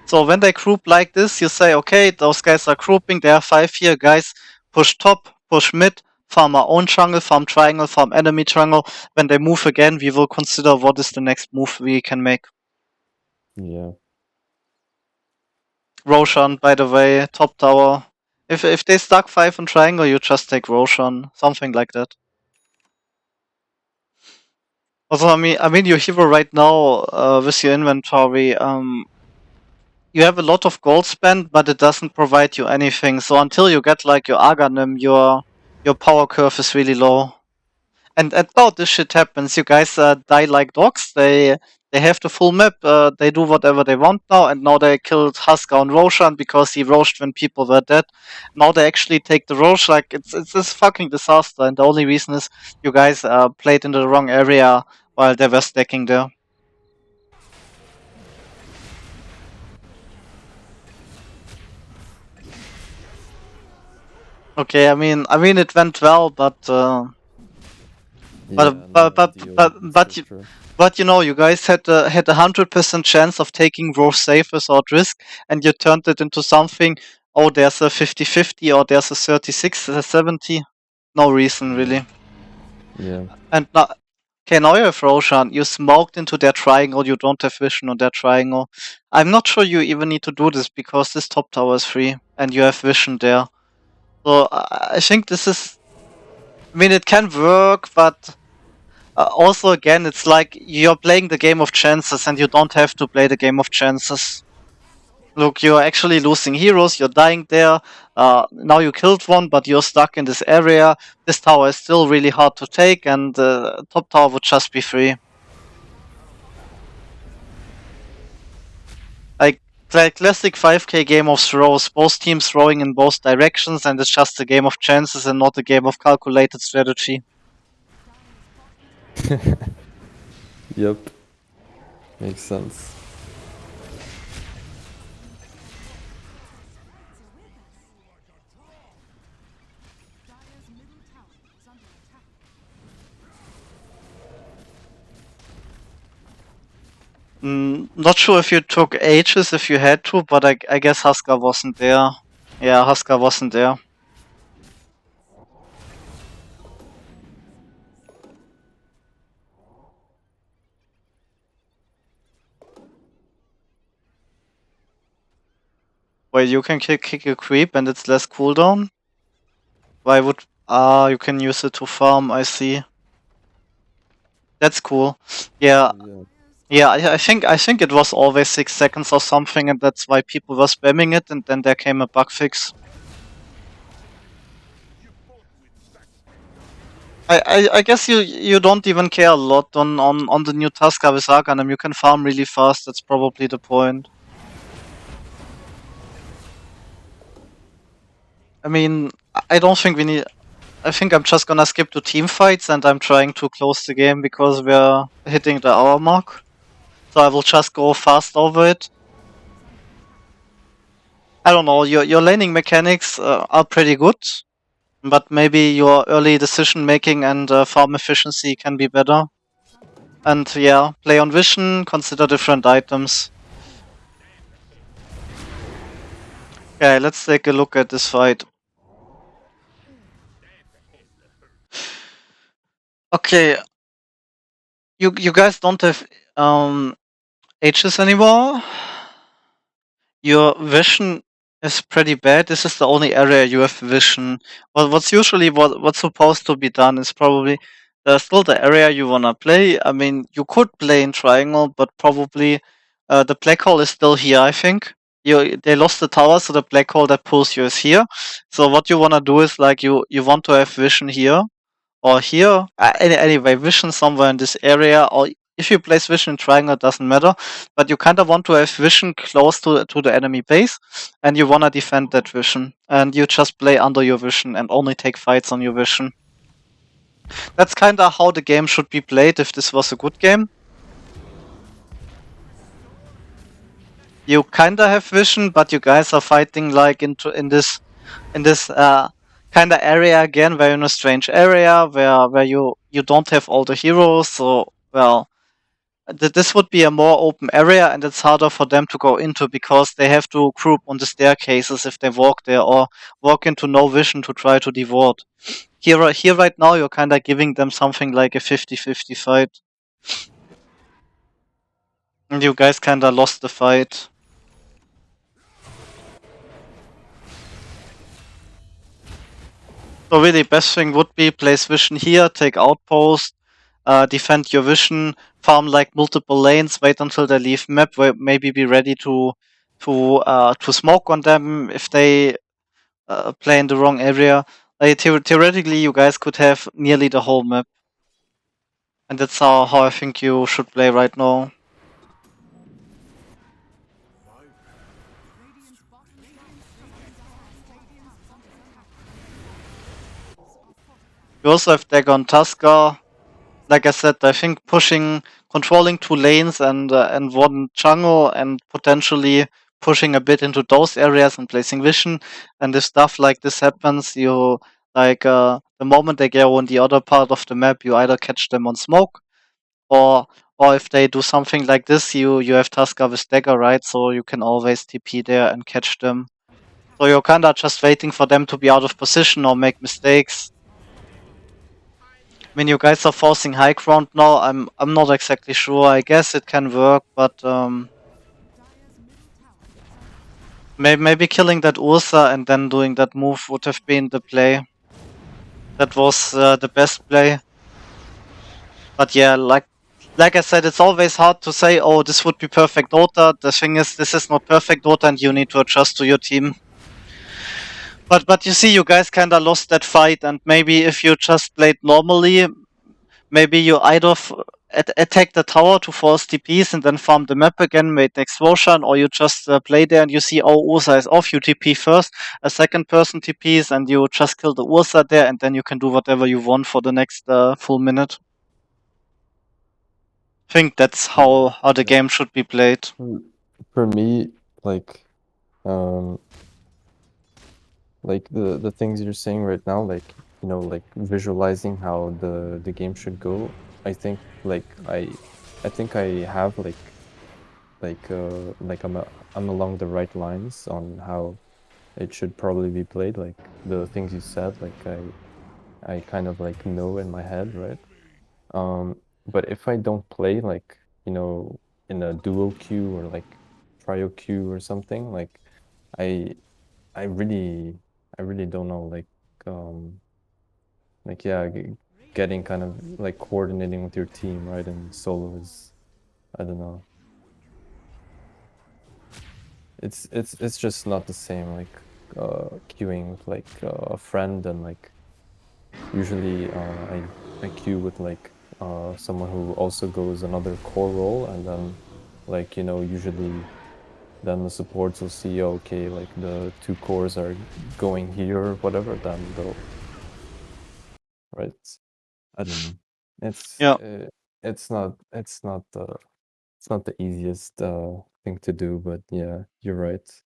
So when they group like this, you say, okay, those guys are grouping. There are 5 here, guys. Push top, push mid, farm our own jungle, farm triangle, farm enemy triangle. When they move again, we will consider what is the next move we can make. Yeah. Roshan, by the way, top tower. If they stuck 5 in triangle, you just take Roshan, something like that. Also, I mean, your hero right now with your inventory, you have a lot of gold spent, but it doesn't provide you anything. So until you get like your Aghanim, your power curve is really low. And now this shit happens. You guys die like dogs. They have the full map. They do whatever they want now, and now they killed Husker and Roshan because he roshed when people were dead. Now they actually take the Rosh. Like it's this fucking disaster, and the only reason is you guys played in the wrong area while they were stacking there. Okay, I mean, it went well, but Yeah, but not but but ideal, but that's but for you, sure. but you know, you guys had 100% chance of taking Roche safe without risk, and you turned it into something. Oh, there's a 50-50, or there's a 36-70. No reason Yeah. really. Yeah. And now, okay, now you have Roshan. You smoked into their triangle. You don't have vision on their triangle. I'm not sure you even need to do this because this top tower is free, and you have vision there. So I think this is. I mean, it can work, but also, again, it's like you're playing the game of chances and you don't have to play the game of chances. Look, you're actually losing heroes, you're dying there. Now you killed one, but you're stuck in this area. This tower is still really hard to take, and the top tower would just be free. Like, classic 5k game of throws, both teams throwing in both directions, and it's just a game of chances and not a game of calculated strategy. Yep. Makes sense. Not sure if you took ages if you had to, but I guess Husker wasn't there. Yeah, Husker wasn't there. Well, you can kick a creep and it's less cooldown. Why would you can use it to farm? I see. That's cool. Yeah, Yeah. yeah. I think it was always 6 seconds or something, and that's why people were spamming it. And then there came a bug fix. I guess you don't even care a lot on the new Tuskar with Arcanum. You can farm really fast. That's probably the point. I mean, I don't think we need. I think I'm just gonna skip to team fights, and I'm trying to close the game because we're hitting the hour mark. So I will just go fast over it. I don't know. Your laning mechanics are pretty good, but maybe your early decision making and farm efficiency can be better. And yeah, play on vision. Consider different items. Okay, let's take a look at this fight. Okay, you guys don't have H's anymore. Your vision It's pretty bad. This is the only area you have vision. What's usually what's supposed to be done is probably still the area you wanna play. I mean, you could play in triangle, but probably the black hole is still here. I think they lost the tower, so the black hole that pulls you is here. So what you wanna do is like you want to have vision here or here. Anyway, vision somewhere in this area, or if you place vision in triangle, it doesn't matter. But you kind of want to have vision close to the enemy base, and you want to defend that vision. And you just play under your vision and only take fights on your vision. That's kind of how the game should be played if this was a good game. You kind of have vision, but you guys are fighting like in this kind of area again, where you're in a strange area where you don't have all the heroes. So well, this would be a more open area, and it's harder for them to go into because they have to group on the staircases if they walk there or walk into no vision to try to devote. Here right now, you're kind of giving them something like a 50-50 fight. And you guys kind of lost the fight. So really, best thing would be place vision here, take outpost, defend your vision, farm like multiple lanes, wait until they leave map, maybe be ready to smoke on them if they play in the wrong area. Like, theoretically, you guys could have nearly the whole map, and that's how I think you should play right now. You also have Dagon Tuskar. Like I said, I think controlling two lanes and one jungle and potentially pushing a bit into those areas and placing vision. And if stuff like this happens, you like the moment they go on the other part of the map, you either catch them on smoke or if they do something like this, you have Tuskar with dagger, right? So you can always TP there and catch them. So you're kinda just waiting for them to be out of position or make mistakes. I mean, you guys are forcing high ground now. I'm not exactly sure. I guess it can work, but maybe killing that Ursa and then doing that move would have been the play. That was the best play. But yeah, like I said, it's always hard to say, oh, this would be perfect Dota. The thing is, this is not perfect Dota, and you need to adjust to your team. But you see, you guys kind of lost that fight, and maybe if you just played normally, maybe you either attack the tower to force TPs and then farm the map again, made next Roshan, or you just play there and you see, oh, Ursa is off, you TP first, a second person TPs, and you just kill the Ursa there, and then you can do whatever you want for the next full minute. I think that's how the game should be played. For me, um, like the things you're saying right now, like like visualizing how the game should go. I think I think I have I'm along the right lines on how it should probably be played. Like the things you said, like I kind of like know in my head, right? But if I don't play like in a duo queue or like trio queue or something, like I I really I really don't know, um yeah, getting kind of like coordinating with your team, right? And solo is, I don't know. It's just not the same, like queuing with like a friend, and like usually I queue with like someone who also goes another core role, and then like usually then the supports will see, okay, like the two cores are going here or whatever, then they'll, right? I don't know. It's Yeah. it's not the easiest thing to do, but yeah, you're right.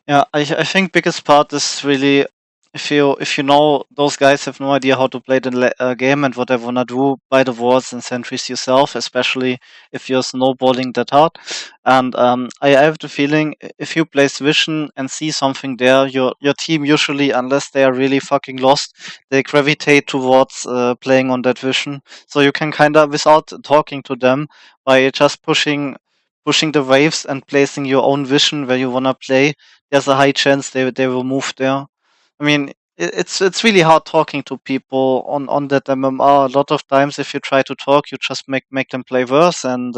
Yeah, I think biggest part is really if you know those guys have no idea how to play the game and what they wanna do by the wards and sentries yourself, especially if you're snowballing that hard. And I have the feeling if you place vision and see something there, your team usually, unless they are really fucking lost, they gravitate towards playing on that vision. So you can kind of, without talking to them, by just pushing the waves and placing your own vision where you wanna play, there's a high chance they will move there. I mean, it's really hard talking to people on that MMR. A lot of times, if you try to talk, you just make them play worse. And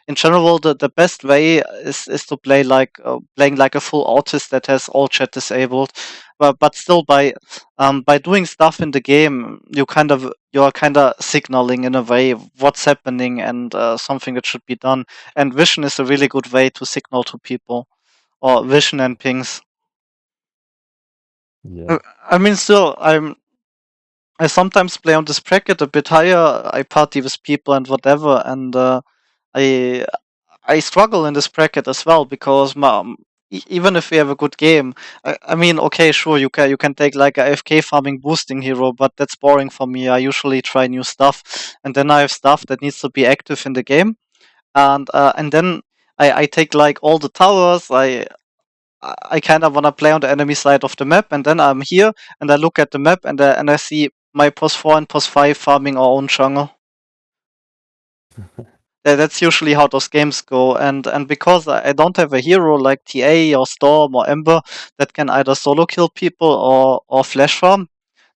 in general, the best way is to play like playing like a full autist that has all chat disabled. But still, by doing stuff in the game, you're kind of signaling in a way what's happening and something that should be done. And vision is a really good way to signal to people, or vision and pings. Yeah. I mean, still, I sometimes play on this bracket a bit higher. I party with people and whatever, and I I struggle in this bracket as well because even if we have a good game, I mean, okay, sure, you can take like a AFK farming boosting hero, but that's boring for me. I usually try new stuff, and then I have stuff that needs to be active in the game, and then I take like all the towers. I kind of want to play on the enemy side of the map, and then I'm here and I look at the map and I see my +4 and +5 farming our own jungle. That's usually how those games go, and because I don't have a hero like TA or Storm or Ember that can either solo kill people or flash farm,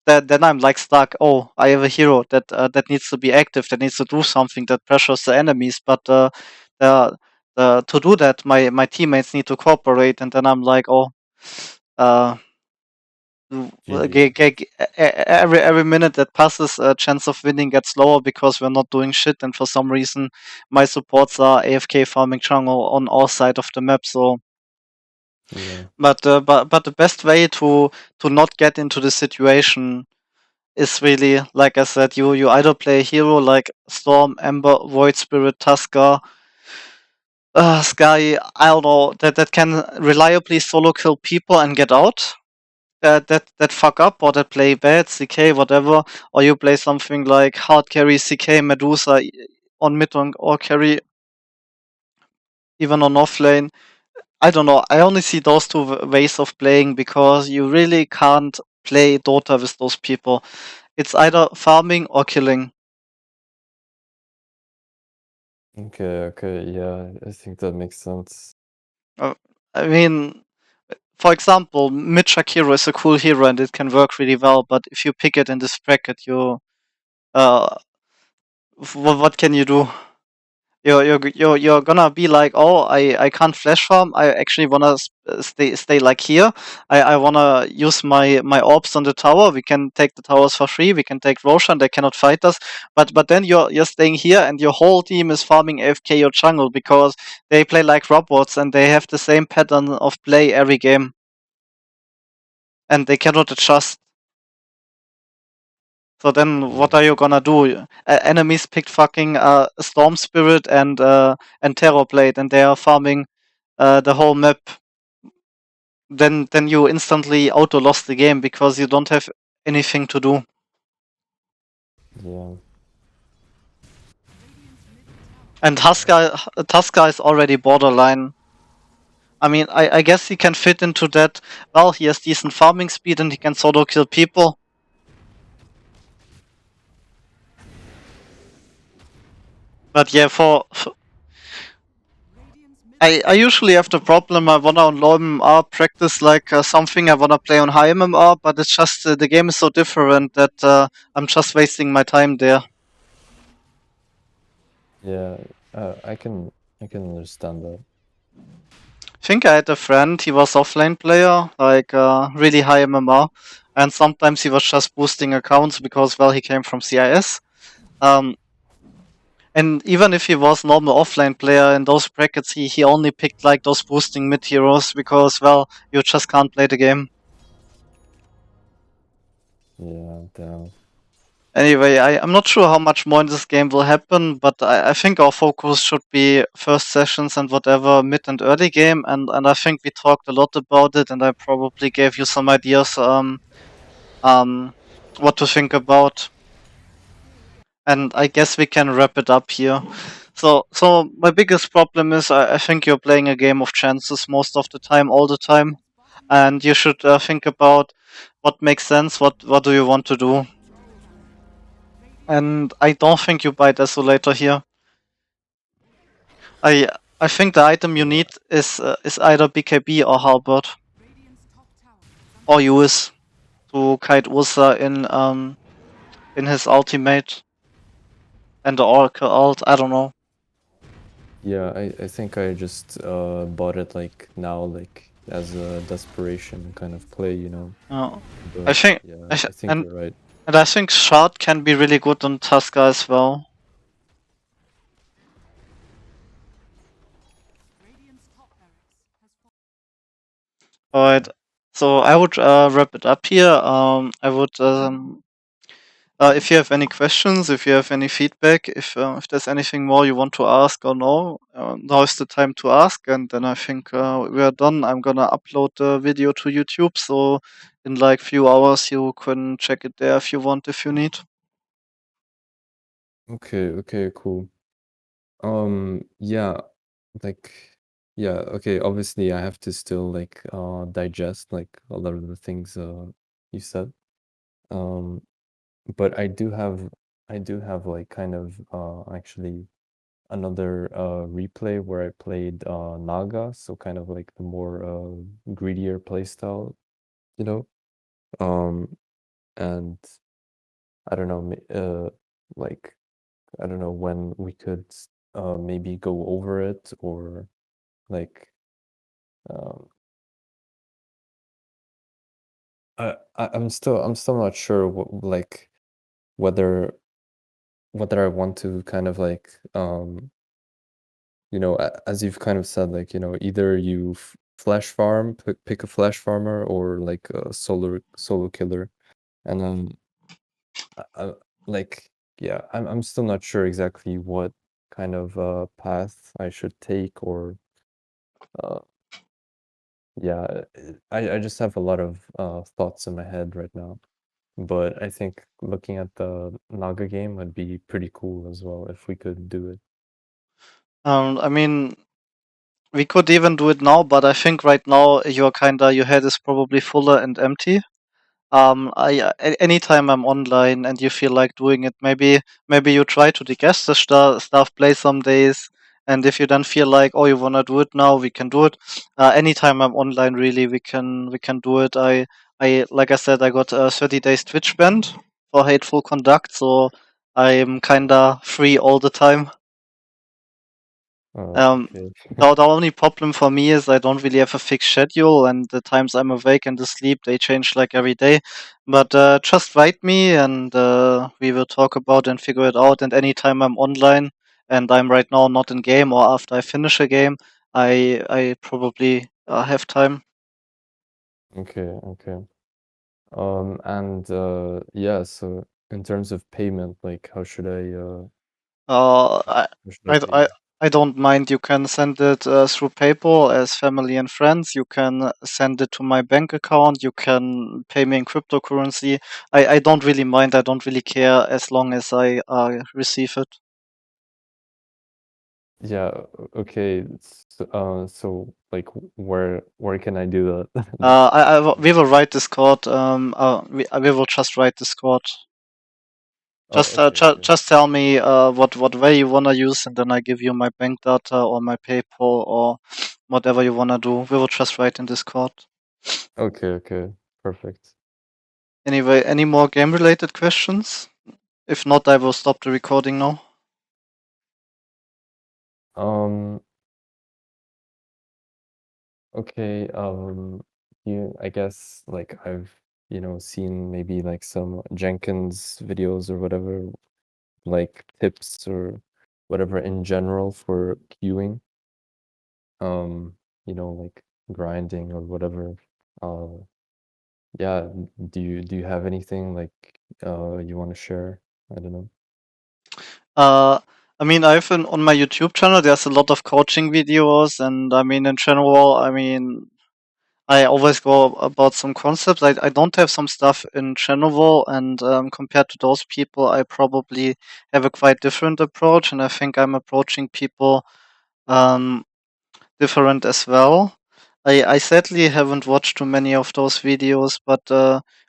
then I'm like stuck. Oh, I have a hero that needs to be active, that needs to do something that pressures the enemies, but the, to do that, my teammates need to cooperate, and then I'm like, oh, uh, GG. every minute that passes, chance of winning gets lower because we're not doing shit, and for some reason, my supports are AFK farming jungle on our side of the map. So, Yeah. but the best way to not get into the situation is really, like I said, you either play a hero like Storm, Ember, Void Spirit, Tuskar, Sky, I don't know, that can reliably solo kill people and get out. That fuck up or that play bad, CK, whatever, or you play something like hard carry, CK, Medusa on mid or carry, even on offlane. I don't know. I only see those two ways of playing because you really can't play Dota with those people. It's either farming or killing. Okay, yeah, I think that makes sense. Uh, I mean, for example, mid Shakiro is a cool hero and it can work really well, but if you pick it in this bracket, uh, what can you do? You're gonna be like, oh, I can't flash farm. I actually wanna stay like here. I wanna use my orbs on the tower. We can take the towers for free. We can take Roshan. They cannot fight us. But then you're staying here, and your whole team is farming AFK your jungle because they play like robots and they have the same pattern of play every game, and they cannot adjust. So then, what Yeah. are you gonna do? Enemies picked fucking Storm Spirit and Terrorblade, and they are farming the whole map. Then you instantly auto lost the game because you don't have anything to do. Yeah. And Tuskar is already borderline. I mean, I guess he can fit into that. Well, he has decent farming speed and he can solo kill people. But yeah, I usually have the problem. I wanna on low MMR practice like something I wanna play on high MMR, but it's just the game is so different that I'm just wasting my time there. Yeah. I can understand that. I think I had a friend. He was offlane player, like really high MMR, and sometimes he was just boosting accounts because well he came from CIS. Um, and even if he was normal offline player in those brackets, he only picked like those boosting mid heroes because well you just can't play the game. Yeah, damn. Anyway, I'm not sure how much more in this game will happen, but I think our focus should be first sessions and whatever mid and early game, and I think we talked a lot about it, and I probably gave you some ideas um what to think about, and I guess we can wrap it up here. So my biggest problem is I think you're playing a game of chances most of the time, all the time, and you should think about what makes sense, what do you want to do, and I don't think you buy Desolator here. I I think the item you Yeah. need is either BKB or Halberd or use to kite Ursa in his ultimate and the Oracle ult. I don't know. Yeah, I think I just bought it like now, like as a desperation kind of play, you know. Uh, I But think yeah, I th- I think you're right. and I think Shard can be really good on Tuskar as well. Alright, so I would wrap it up here. I would if you have any questions, if you have any feedback, if there's anything more you want to ask or know, now is the time to ask. And then I think we are done. I'm gonna upload the video to YouTube, so in like few hours you can check it there if you want, if you need. Okay, okay, cool. Yeah, like yeah, okay, obviously I have to still like digest like a lot of the things you said. Um, but I do have like kind of actually another replay where I played Naga, so kind of like the more greedier playstyle, you know. And I don't know, like I don't know when we could maybe go over it or like um I'm still not sure like whether I want to kind of like you know, as you've kind of said, like, you know, either you flash farm, pick a flash farmer, or like a solo killer, and like, yeah, I'm still not sure exactly what kind of path I should take, or uh, yeah, I just have a lot of thoughts in my head right now. But I think looking at the Naga game would be pretty cool as well if we could do it. I mean, we could even do it now, but I think right now your head is probably fuller and empty. Anytime I'm online and you feel like doing it, maybe you try to digest the stuff, play some days, and if you then feel like, oh, you wanna do it now, we can do it. Anytime I'm online, really, we can do it. I like I said, I got 30 days Twitch banned for hateful conduct, so I'm kinda free all the time. Um, Okay. the only problem for me is I don't really have a fixed schedule, and the times I'm awake and asleep they change like every day. But just write me, and we will talk about and figure it out. And anytime I'm online, and I'm right now not in game, or after I finish a game, I probably have time. Okay, okay. And yeah, so in terms of payment, like Uh, I, how should I I, pay I, you? I don't mind. You can send it through PayPal as family and friends. You can send it to my bank account. You can pay me in cryptocurrency. I don't really mind. I don't really care as long as I receive it. Yeah, okay. So like where can I do that? We will write Discord. We will just write Discord. Oh, okay, okay. Just tell me what way you wanna use, and then I give you my bank data or my PayPal or whatever you wanna do. We will just write in Discord. Okay, okay. Perfect. Anyway, any more game related questions? If not, I will stop the recording now. Um, okay, you I guess like I've, you know, seen maybe like some Jenkins videos or whatever, like tips or whatever in general for queuing. Um, you know, like grinding or whatever. Uh, yeah, do you have anything like you want to share? I don't know. Uh, I mean, I've been on my YouTube channel. There's a lot of coaching videos, and I mean, in general, I mean, I always go about some concepts. I don't have some stuff in general, and compared to those people, I probably have a quite different approach, and I think I'm approaching people um, different as well. I sadly haven't watched too many of those videos, but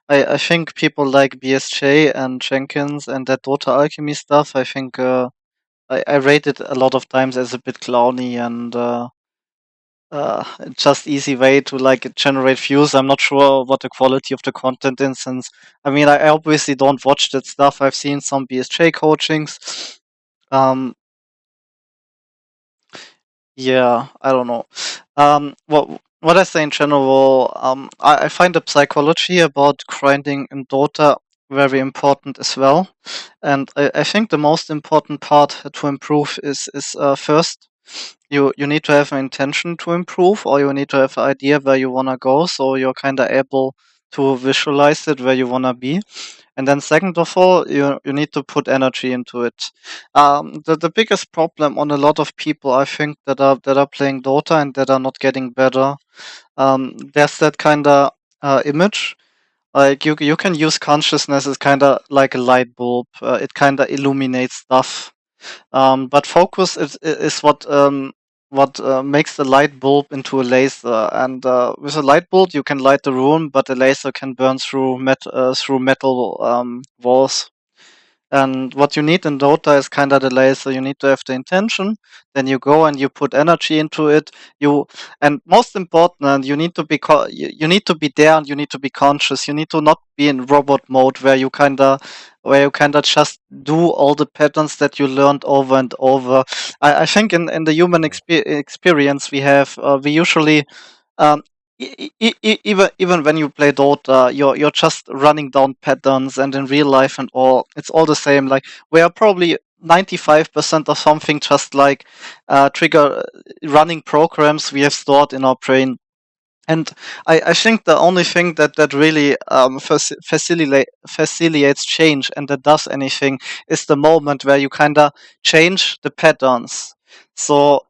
I think people like BSJ and Jenkins and that Dota Alchemy stuff. I think I rate it a lot of times as a bit clowny and just easy way to like generate views. I'm not sure what the quality of the content is, since I mean I obviously don't watch that stuff. I've seen some BSJ coachings. Um, yeah, I don't know. What I say in general, I find the psychology about grinding in Dota very important as well, and I think the most important part to improve is first you need to have an intention to improve, or you need to have an idea where you wanna go, so you're kind of able to visualize it where you wanna be. And then second of all, you need to put energy into it. The biggest problem on a lot of people, I think, that are playing Dota and that are not getting better, there's that kind of image. Like you can use consciousness as kind of like a light bulb. It kind of illuminates stuff. But focus is what makes the light bulb into a laser. And with a light bulb, you can light the room, but the laser can burn through metal walls. And what you need in Dota is kind of the laser. You need to have the intention. Then you go and you put energy into it. And most important, you need to be you need to be there and you need to be conscious. You need to not be in robot mode where you kinda just do all the patterns that you learned over and over. I think in the human experience we usually um, even when you play Dota, you're just running down patterns, and in real life and all, it's all the same. Like we are probably 95% of something just like trigger running programs we have stored in our brain. And I think the only thing that really facilitates change and that does anything is the moment where you kind of change the patterns. So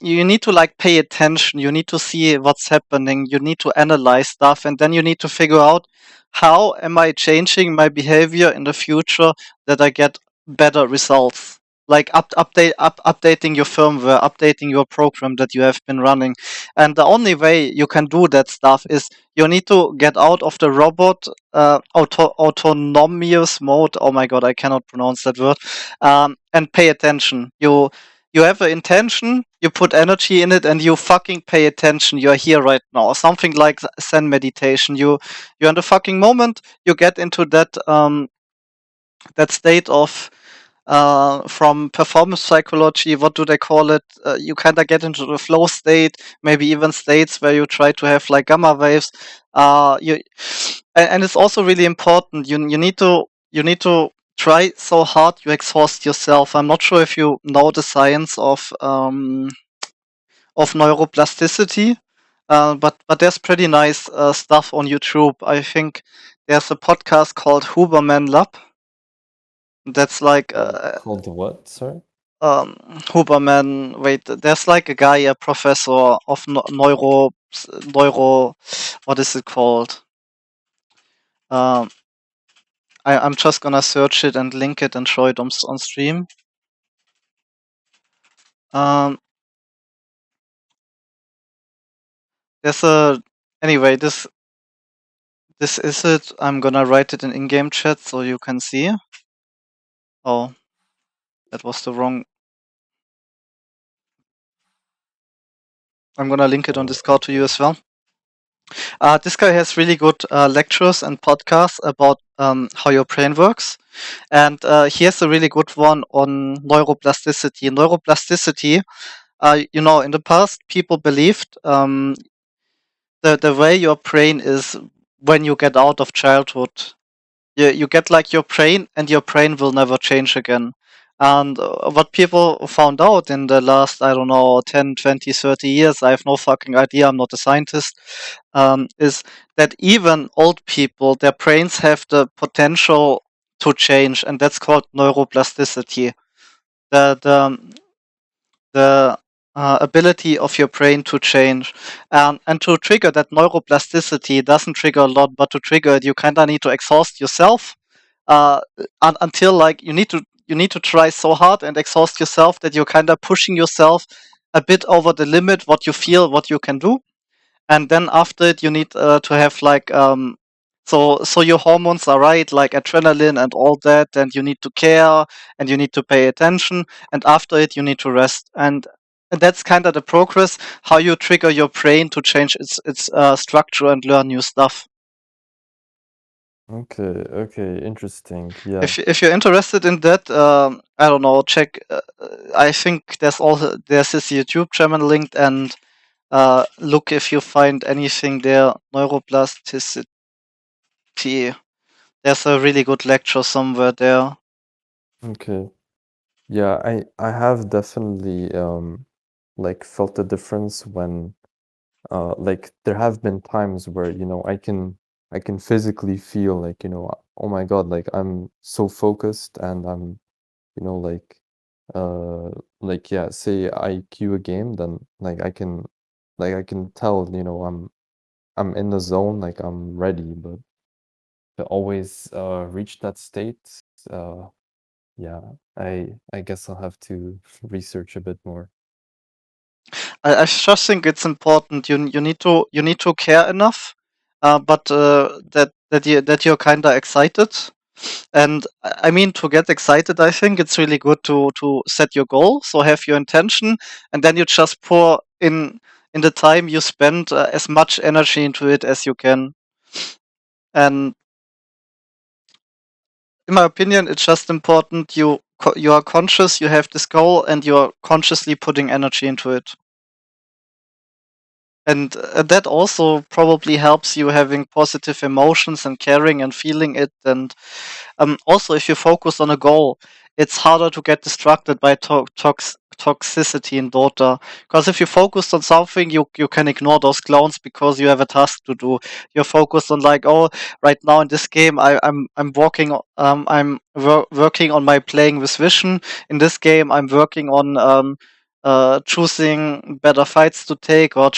you need to like pay attention. You need to see what's happening. You need to analyze stuff, and then you need to figure out how am I changing my behavior in the future that I get better results. Like updating your firmware, updating your program that you have been running. And the only way you can do that stuff is you need to get out of the robot autonomous mode. Oh my god, I cannot pronounce that word. And pay attention. You have an intention, you put energy in it, and you fucking pay attention. You're here right now. Something like Zen meditation. You're in the fucking moment. You get into that state of from performance psychology. What do they call it? You kind of get into the flow state, maybe even states where you try to have like gamma waves. And it's also really important. You need to try so hard you exhaust yourself. I'm not sure if you know the science of neuroplasticity, but there's pretty nice stuff on YouTube. I think there's a podcast called Huberman Lab. That's like Called what? Sorry. Huberman. Wait, there's like a guy, a professor of neuro. What is it called? Um, I'm just gonna search it and link it and show it on stream. Um, there's a anyway. This is it. I'm gonna write it in in-game chat so you can see. Oh, that was the wrong. I'm gonna link it on Discord to you as well. This guy has really good lectures and podcasts about how your brain works. And he has a really good one on neuroplasticity. Neuroplasticity, in the past, people believed the way your brain is when you get out of childhood. You get like your brain, and your brain will never change again. And what people found out in the last, I don't know, 10, 20, 30 years, I have no fucking idea, I'm not a scientist, is that even old people, their brains have the potential to change, and that's called neuroplasticity. The ability of your brain to change. And to trigger that neuroplasticity doesn't trigger a lot, but to trigger it, you kind of need to exhaust yourself until like you need to try so hard and exhaust yourself that you're kind of pushing yourself a bit over the limit what you feel what you can do. And then after it you need to have like So your hormones are right, like adrenaline and all that, and you need to care and you need to pay attention, and after it you need to rest. And that's kind of the progress, how you trigger your brain to change its structure and learn new stuff. Okay, okay, interesting. Yeah. If you're interested in that, I don't know, check. I think there's this YouTube channel linked, and look if you find anything there. Neuroplasticity. There's a really good lecture somewhere there. Okay. Yeah, I have definitely like felt the difference when like there have been times where, you know, I can physically feel like, you know, oh my God, like I'm so focused and I'm, you know, uh like yeah, say I queue a game, then like I can tell, you know, I'm in the zone, like I'm ready, but to always reach that state, uh yeah, I guess I'll have to research a bit more. I just think it's important. You need to care enough, but that you're kind of excited. And I mean, to get excited, I think it's really good to set your goal. So have your intention, and then you just pour in the time you spend as much energy into it as you can. And in my opinion, it's just important you are conscious, you have this goal, and you're consciously putting energy into it. And that also probably helps you having positive emotions and caring and feeling it. And also, if you focus on a goal, it's harder to get distracted by toxicity in Dota. Because if you focus on something, you can ignore those clones because you have a task to do. You're focused on like, oh, right now in this game, I'm working working on my playing with vision. In this game, I'm working on choosing better fights to take, or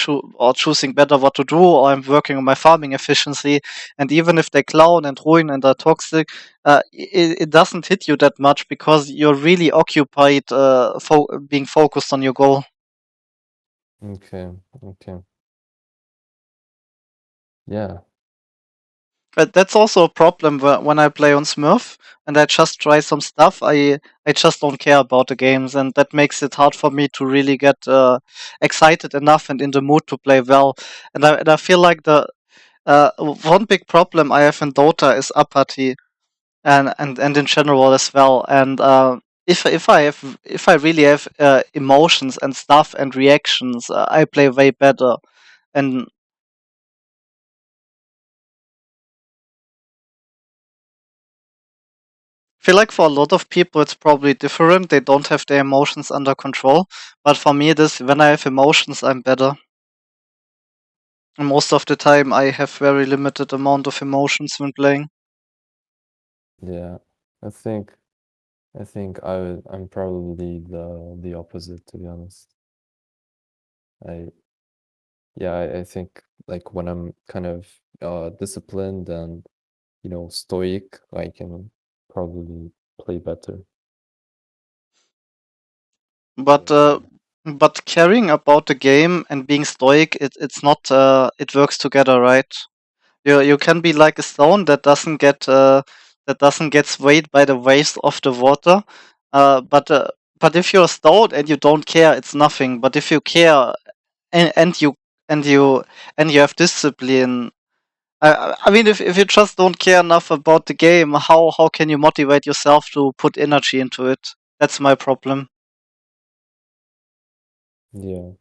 choosing better what to do, or I'm working on my farming efficiency. And even if they clown and ruin and are toxic, it doesn't hit you that much because you're really occupied being focused on your goal. Okay, okay. Yeah. But that's also a problem when I play on Smurf and I just try some stuff. I just don't care about the games, and that makes it hard for me to really get excited enough and in the mood to play well. And I feel like the one big problem I have in Dota is apathy, and in general as well. And if I really have emotions and stuff and reactions, I play way better. And I feel like for a lot of people it's probably different. They don't have their emotions under control. But for me, this when I have emotions, I'm better. And most of the time, I have very limited amount of emotions when playing. Yeah. I think I'm probably the opposite, to be honest. I yeah, I think like when I'm kind of disciplined and, you know, stoic, I can probably play better. But Yeah. caring about the game and being stoic, it's not. It works together, right? You can be like a stone that doesn't get swayed by the waves of the water. But if you're a stone and you don't care, it's nothing. But if you care and you and you and you have discipline, I mean, if you just don't care enough about the game, how can you motivate yourself to put energy into it? That's my problem. Yeah.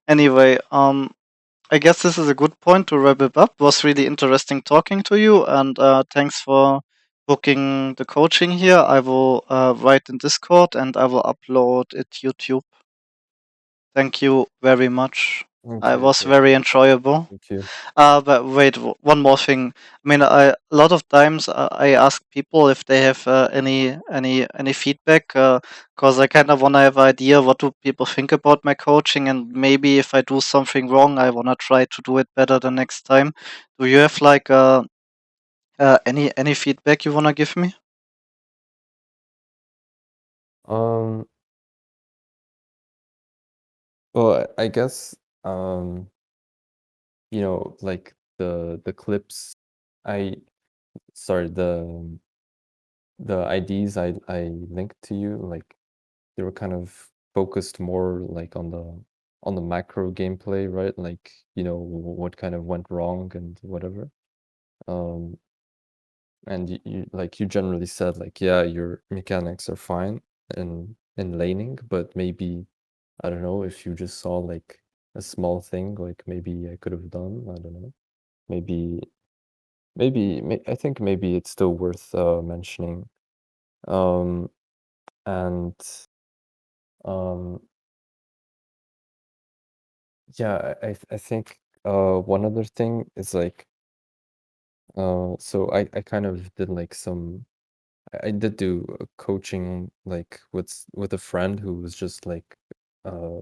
Anyway, I guess this is a good point to wrap it up. It was really interesting talking to you, and thanks for booking the coaching here. I will write in Discord and I will upload it YouTube. Thank you very much. It Okay, was very perfect. enjoyable. Thank you. But wait, one more thing. I mean, a lot of times I ask people if they have any feedback, because I kind of want to have an idea what do people think about my coaching, and maybe if I do something wrong, I want to try to do it better the next time. Do you have like any feedback you want to give me? Um, well, I guess um, you know, like the clips I sorry, the IDs I linked to you, like they were kind of focused more like on the macro gameplay, right? Like, you know, what kind of went wrong and whatever. Um, and you like you generally said like, yeah, your mechanics are fine in laning, but maybe I don't know if you just saw like a small thing, like maybe I could have done. I don't know. Maybe I think maybe it's still worth mentioning. Um, and um, yeah, I think one other thing is like so I kind of did like some I did do coaching like with a friend who was just uh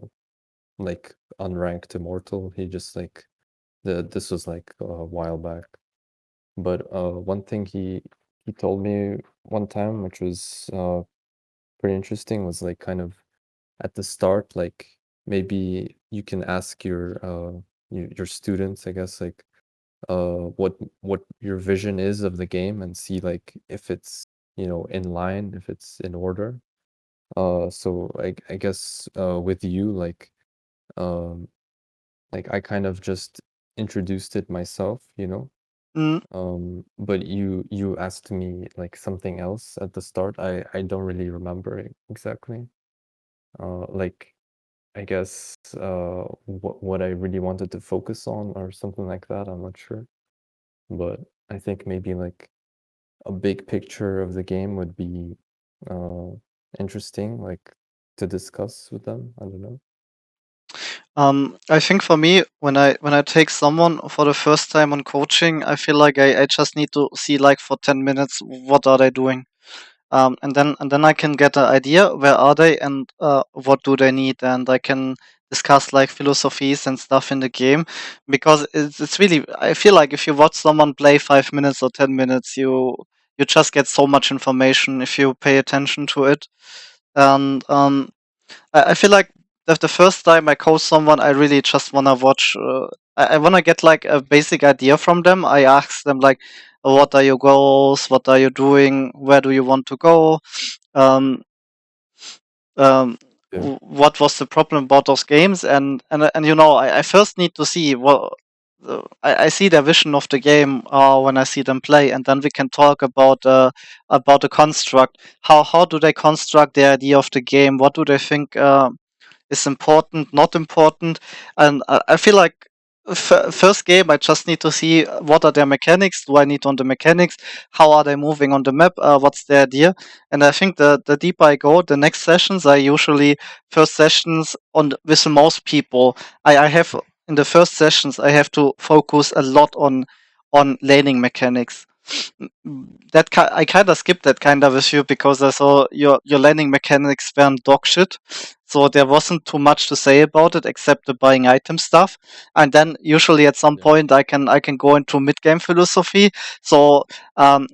like unranked immortal. He just like this was like a while back. But one thing he told me one time, which was pretty interesting, was like kind of at the start, like maybe you can ask your students, I guess, like what your vision is of the game and see like if it's, you know, in line, if it's in order. So I guess with you, um like I kind of just introduced it myself, you know. Mm. But you asked me like something else at the start. I don't really remember it exactly. Like I guess what I really wanted to focus on or something like that. I'm not sure, but I think maybe like a big picture of the game would be uh interesting, like to discuss with them. I don't know. I think for me, when I take someone for the first time on coaching, I feel like I just need to see like for 10 minutes what are they doing, and then I can get an idea where are they and what do they need, and I can discuss like philosophies and stuff in the game, because it's really, I feel like if you watch someone play 5 minutes or 10 minutes, you just get so much information if you pay attention to it, and I feel like the first time I coach someone, I really just wanna watch. I wanna get like a basic idea from them. I ask them like, "What are your goals? What are you doing? Where do you want to go? Um, um, Yeah. what was the problem about those games?" And you know, I first need to see what. I see their vision of the game when I see them play, and then we can talk about the construct. How do they construct the idea of the game? What do they think is important, not important. And I feel like first game, I just need to see what are their mechanics. Do I need on the mechanics? How are they moving on the map? What's the idea? And I think the deeper I go, the next sessions are usually first sessions on with most people. I have in the first sessions I have to focus a lot on laning mechanics. I kind of skipped that kind of with you because I saw your landing mechanics weren't dog shit, so there wasn't too much to say about it except the buying item stuff. And then usually at some Yeah. point I can go into mid game philosophy. So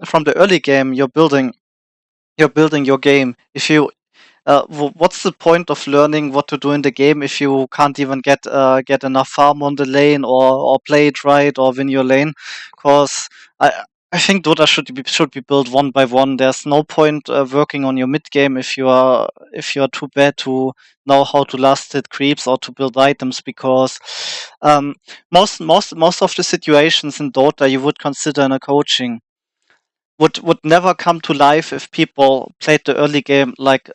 from the early game you're building your game. If you what's the point of learning what to do in the game if you can't even get enough farm on the lane or play it right or win your lane? Because I think Dota should be built one by one. There's no point working on your mid game if you are too bad to know how to last hit creeps or to build items, because um, most of the situations in Dota you would consider in a coaching would never come to life if people played the early game like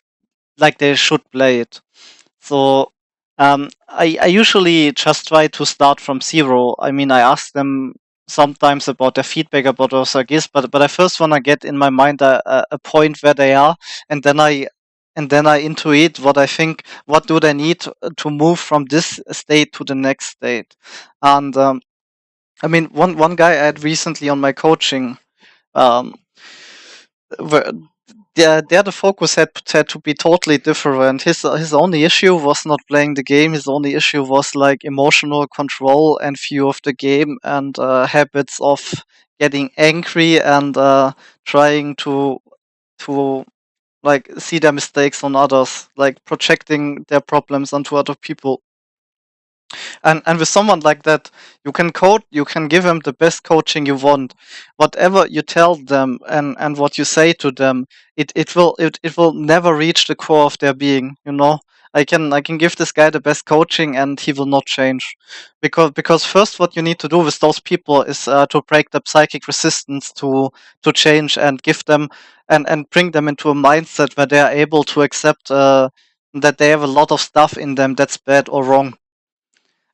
they should play it. So I usually just try to start from zero. I mean, I ask them sometimes about their feedback about those ideas, but I first want to get in my mind a point where they are, and then I intuit what I think. What do they need to move from this state to the next state? And I mean, one guy I had recently on my coaching. Um, where there the focus had to be totally different. His only issue was not playing the game. His only issue was like emotional control and view of the game and habits of getting angry and trying to like see their mistakes on others, like projecting their problems onto other people. And with someone like that, you can give them the best coaching you want. Whatever you tell them and what you say to them, it will never reach the core of their being, you know. I can give this guy the best coaching and he will not change, because first what you need to do with those people is to break the psychic resistance to change, and give them and bring them into a mindset where they are able to accept that they have a lot of stuff in them that's bad or wrong.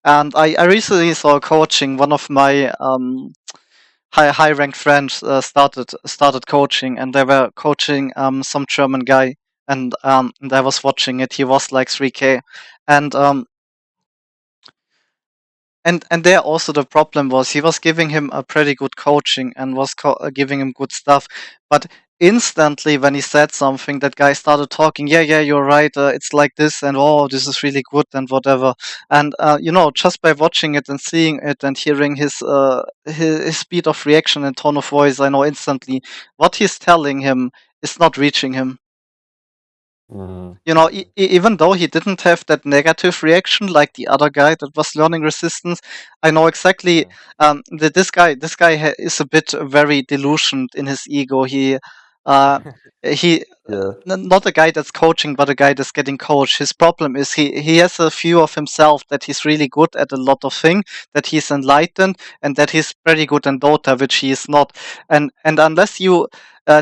And I recently saw coaching. One of my high ranked friends started coaching, and they were coaching some German guy, and I was watching it. He was like 3K, and and there also the problem was he was giving him a pretty good coaching and was giving him good stuff, but instantly when he said something, that guy started talking. Yeah, you're right. It's like this, and oh, this is really good, and whatever. And you know, just by watching it and seeing it and hearing his speed of reaction and tone of voice, I know instantly what he's telling him is not reaching him. Mm, You know, even though he didn't have that negative reaction like the other guy that was learning resistance, I know exactly yeah. that this guy is a bit very delusioned in his ego. He Yeah. not a guy that's coaching, but a guy that's getting coached. His problem is he has a view of himself that he's really good at a lot of things, that he's enlightened, and that he's pretty good in Dota, which he is not. And unless you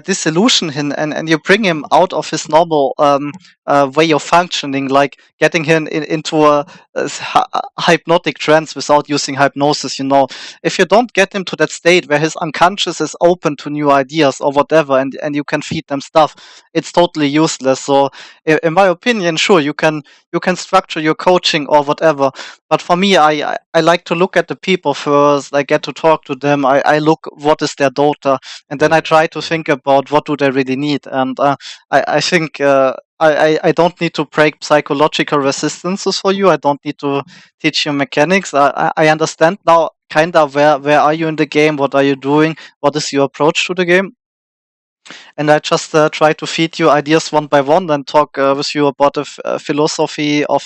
disillusion him and you bring him out of his normal way of functioning, like getting him into a hypnotic trance without using hypnosis. You know, if you don't get him to that state where his unconscious is open to new ideas or whatever, and you can feed them stuff, it's totally useless. So, in my opinion, sure, you can structure your coaching or whatever, but for me, I like to look at the people first. I get to talk to them. I look what is their Dota, and then I try to Yeah. think about what do they really need. And I think I don't need to break psychological resistances for you. I don't need to teach you mechanics. I understand now kind of where are you in the game, what are you doing, what is your approach to the game, and I just try to feed you ideas one by one and talk with you about the philosophy of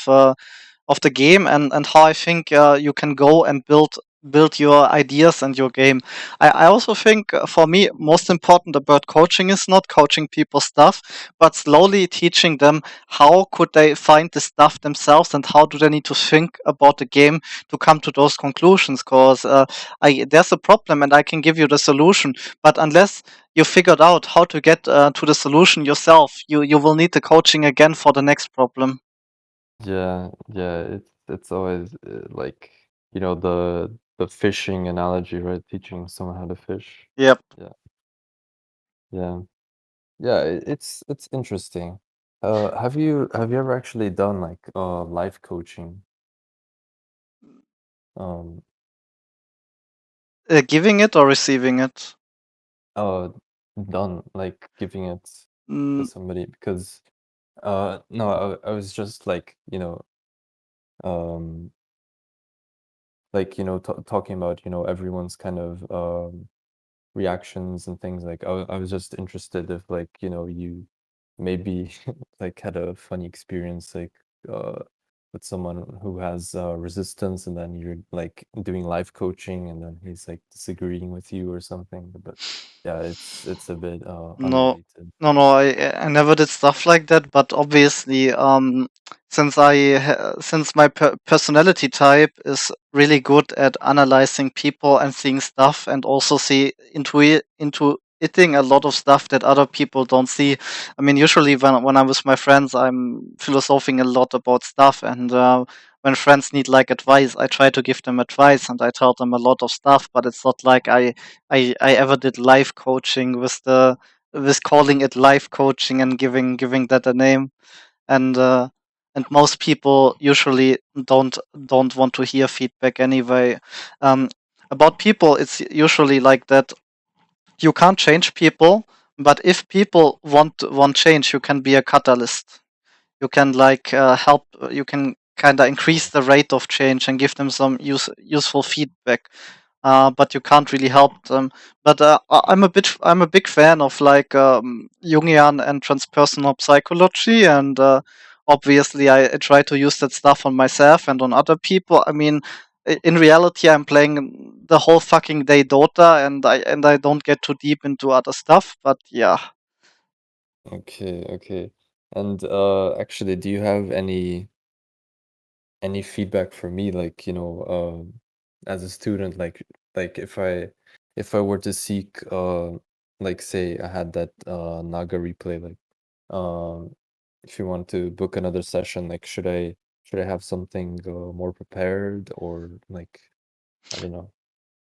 the game, and how I think you can go and build your ideas and your game. I also think for me most important about coaching is not coaching people stuff, but slowly teaching them how could they find the stuff themselves and how do they need to think about the game to come to those conclusions. Because there's a problem and I can give you the solution, but unless you figured out how to get to the solution yourself, you will need the coaching again for the next problem. Yeah, yeah, it's always like, you know, the fishing analogy, right? Teaching someone how to fish. Yep. Yeah, yeah, yeah. It's interesting. Have you ever actually done like life coaching? Um, Giving it or receiving it? uh, done like giving it to Mm, somebody because no, I was just like, you know, um like, you know, talking about, you know, everyone's kind of reactions and things. Like I was just interested if like, you know, you maybe like had a funny experience like uh with someone who has resistance, and then you're like doing life coaching and then he's like disagreeing with you or something. But yeah, it's a bit no, unrelated. no, I never did stuff like that. But obviously, since my personality type is really good at analyzing people and seeing stuff, and also see into eating a lot of stuff that other people don't see. I mean, usually when I'm with my friends, I'm philosophing a lot about stuff, and when friends need like advice, I try to give them advice, and I tell them a lot of stuff. But it's not like I ever did life coaching with calling it life coaching and giving that a name. And and most people usually don't want to hear feedback anyway. um, about people, it's usually like that. You can't change people, but if people want change, you can be a catalyst. You can like help. You can kind of increase Mm. the rate of change and give them some useful feedback. But you can't really help them. But I'm a big fan of like Jungian and transpersonal psychology, and obviously I try to use that stuff on myself and on other people. I mean, in reality, I'm playing the whole fucking day Dota, and I don't get too deep into other stuff. But yeah. Okay, okay. And actually, do you have any feedback for me, like, as a student, like if I were to seek, like, say I had that Naga replay, like, if you want to book another session, like, should I have something more prepared, or like, I don't know.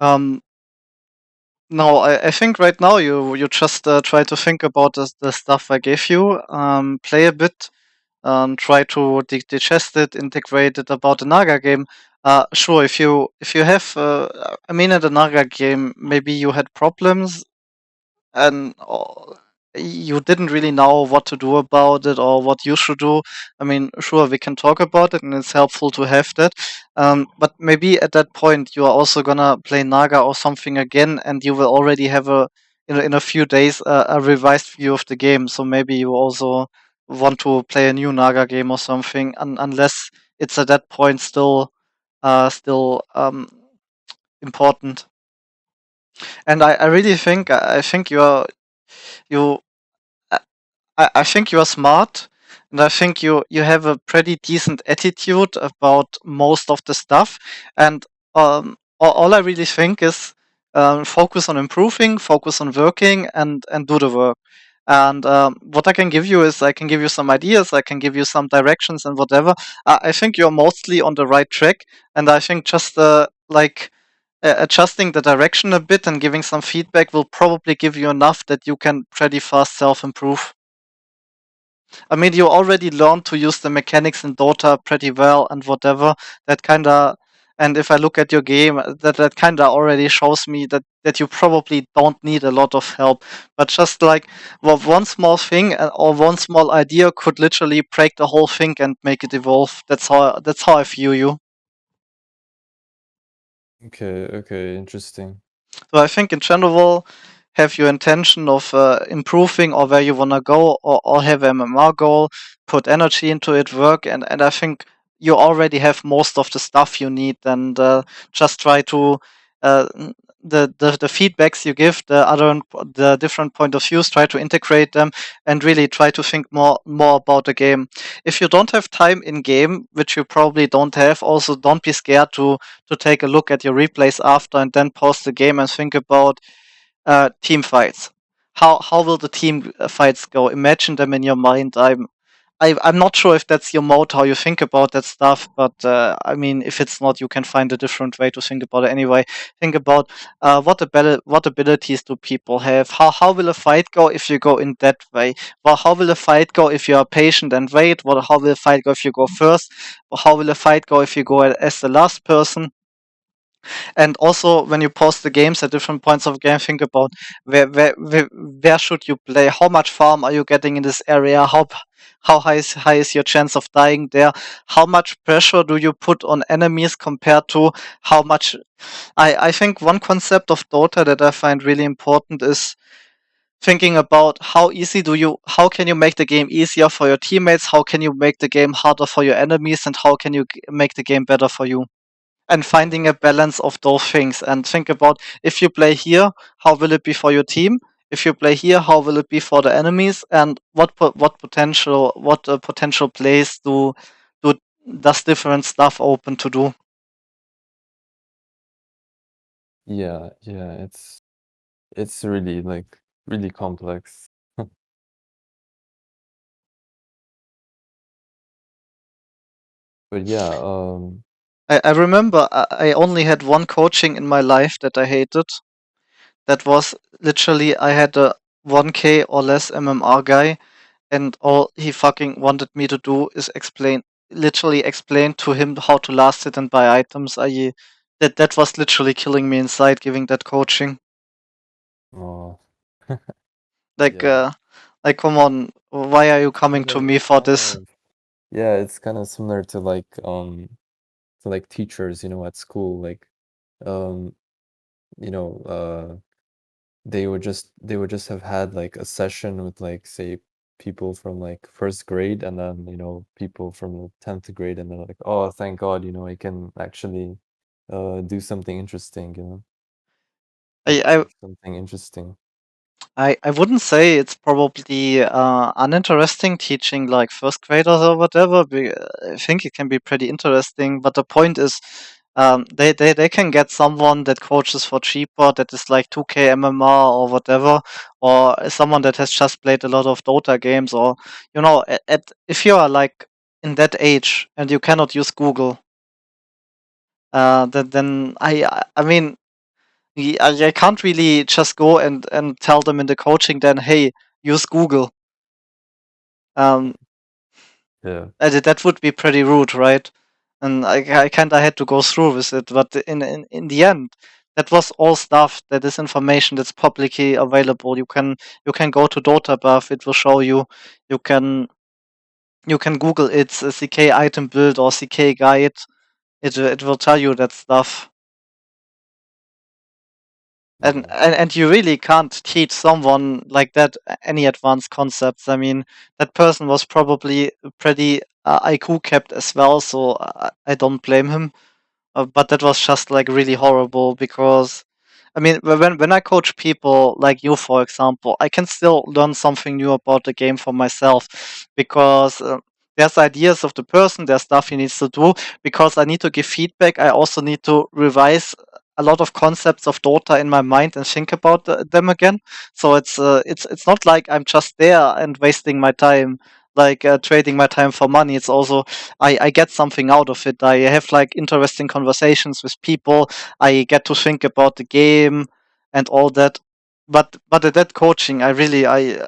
Um, no, I think right now you just try to think about the stuff I gave you. Play a bit, try to digest it, integrate it about the Naga game. Sure, if you have, I mean, in the Naga game, maybe you had problems and you didn't really know what to do about it or what you should do. I mean, sure, we can talk about it, and it's helpful to have that. But maybe at that point, you are also gonna play Naga or something again, and you will already have in a few days a revised view of the game. So maybe you also want to play a new Naga game or something, unless it's at that point still important. And I really think I think you I think you are smart, and I think you have a pretty decent attitude about most of the stuff. And all I really think is focus on improving, focus on working, and do the work. And what I can give you is I can give you some ideas, I can give you some directions and whatever. I think you're mostly on the right track, and I think just adjusting the direction a bit and giving some feedback will probably give you enough that you can pretty fast self improve. I mean, you already learned to use the mechanics in Dota pretty well and whatever. That kind of, and if I look at your game, that kind of already shows me that you probably don't need a lot of help. But just like, well, one small thing or one small idea could literally break the whole thing and make it evolve. That's how I view you. Okay, okay, interesting. So I think in general, have your intention of improving or where you wanna go, or have a MMR goal, put energy into it, work, and I think you already have most of the stuff you need, and just try to uh, the feedbacks you give, the different point of views, try to integrate them, and really try to think more about the game. If you don't have time in game, which you probably don't have, also don't be scared to take a look at your replays after and then pause the game and think about team fights. How will the team fights go? Imagine them in your mind. I'm not sure if that's your mode, how you think about that stuff, but I mean, if it's not, you can find a different way to think about it anyway. Think about what abilities do people have? How will a fight go if you go in that way? Well, how will a fight go if you are patient and wait? How will a fight go if you go first? How will a fight go if you go as the last person? And also when you pause the games at different points of the game, think about where should you play, how much farm are you getting in this area, how high is your chance of dying there, how much pressure do you put on enemies compared to how much. I think one concept of Dota that I find really important is thinking about how can you make the game easier for your teammates, how can you make the game harder for your enemies, and how can you make the game better for you, and finding a balance of those things. And think about, if you play here, how will it be for your team? If you play here, how will it be for the enemies? And what potential plays do does different stuff open to do? Yeah, yeah, it's really, like, really complex. But yeah, I remember I only had one coaching in my life that I hated. That was literally I had a 1K or less MMR guy, and all he fucking wanted me to do is literally explain to him how to last it and buy items. That was literally killing me inside giving that coaching. oh, Like yeah. uh like come on, why are you coming to me It's for kind this? of Yeah, it's kind of similar to, like, teachers, at school, like, um, you know, they would just have had, like, a session with, like, say, people from like first grade and then, people from the 10th grade and they're like, oh, thank God, I can actually do something interesting, like I teach something interesting. I wouldn't say it's probably uninteresting teaching like first graders or whatever. I think it can be pretty interesting, but the point is, they can get someone that coaches for cheaper, that is like 2K MMR or whatever, or someone that has just played a lot of Dota games, or if you are like in that age and you cannot use Google, then I mean I can't really just go and tell them in the coaching then, hey, use Google. Um, Yeah. that would be pretty rude, right? And I kind of had to go through with it, but in the end, that was all stuff that is information that's publicly available. You can go to DotaBuff, it will show you. You can you can Google it, CK item build or CK guide. It will tell you that stuff. Yeah. And you really can't teach someone like that any advanced concepts. I mean, that person was probably pretty IQ kept as well, so I don't blame him. But that was just like really horrible because I mean, when I coach people like you, for example, I can still learn something new about the game for myself because there's ideas of the person, there's stuff he needs to do. Because I need to give feedback, I also need to revise a lot of concepts of Dota in my mind and think about them again. So it's not like I'm just there and wasting my time, like trading my time for money. It's also I get something out of it. I have like interesting conversations with people. I get to think about the game and all that. But at that coaching, I really I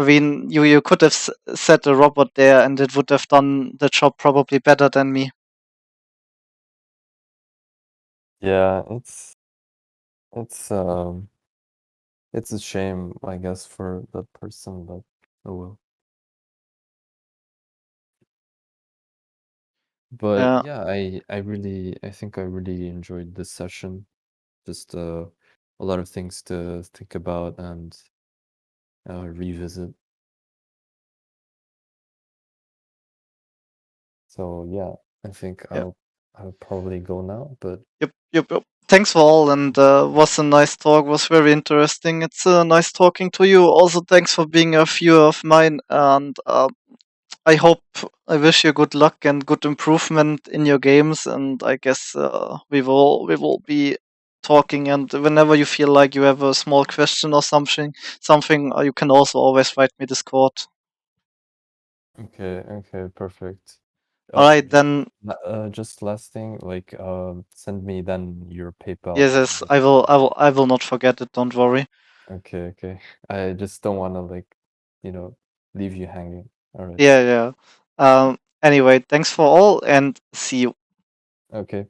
mean, you could have set a robot there, and it would have done the job probably better than me. Yeah, it's um it's a shame, I guess, for that person, but oh well. But Yeah, yeah, I think I really enjoyed this session. Just a lot of things to think about and revisit. So yeah, I think yeah. I'll probably go now, but Yep. Thanks for all, and was a nice talk. Was very interesting. It's nice talking to you. Also, thanks for being a viewer of mine, and I hope I wish you good luck and good improvement in your games. And I guess we will be talking. And whenever you feel like you have a small question or something, you can also always write me Discord. okay, okay, perfect. All right, Just then. just last thing, like send me then your PayPal and Yes. I will. I will not forget it. Don't worry. okay, okay. I just don't want to like, you know, leave you hanging. All right. Yeah. Anyway, thanks for all, and see you. Okay.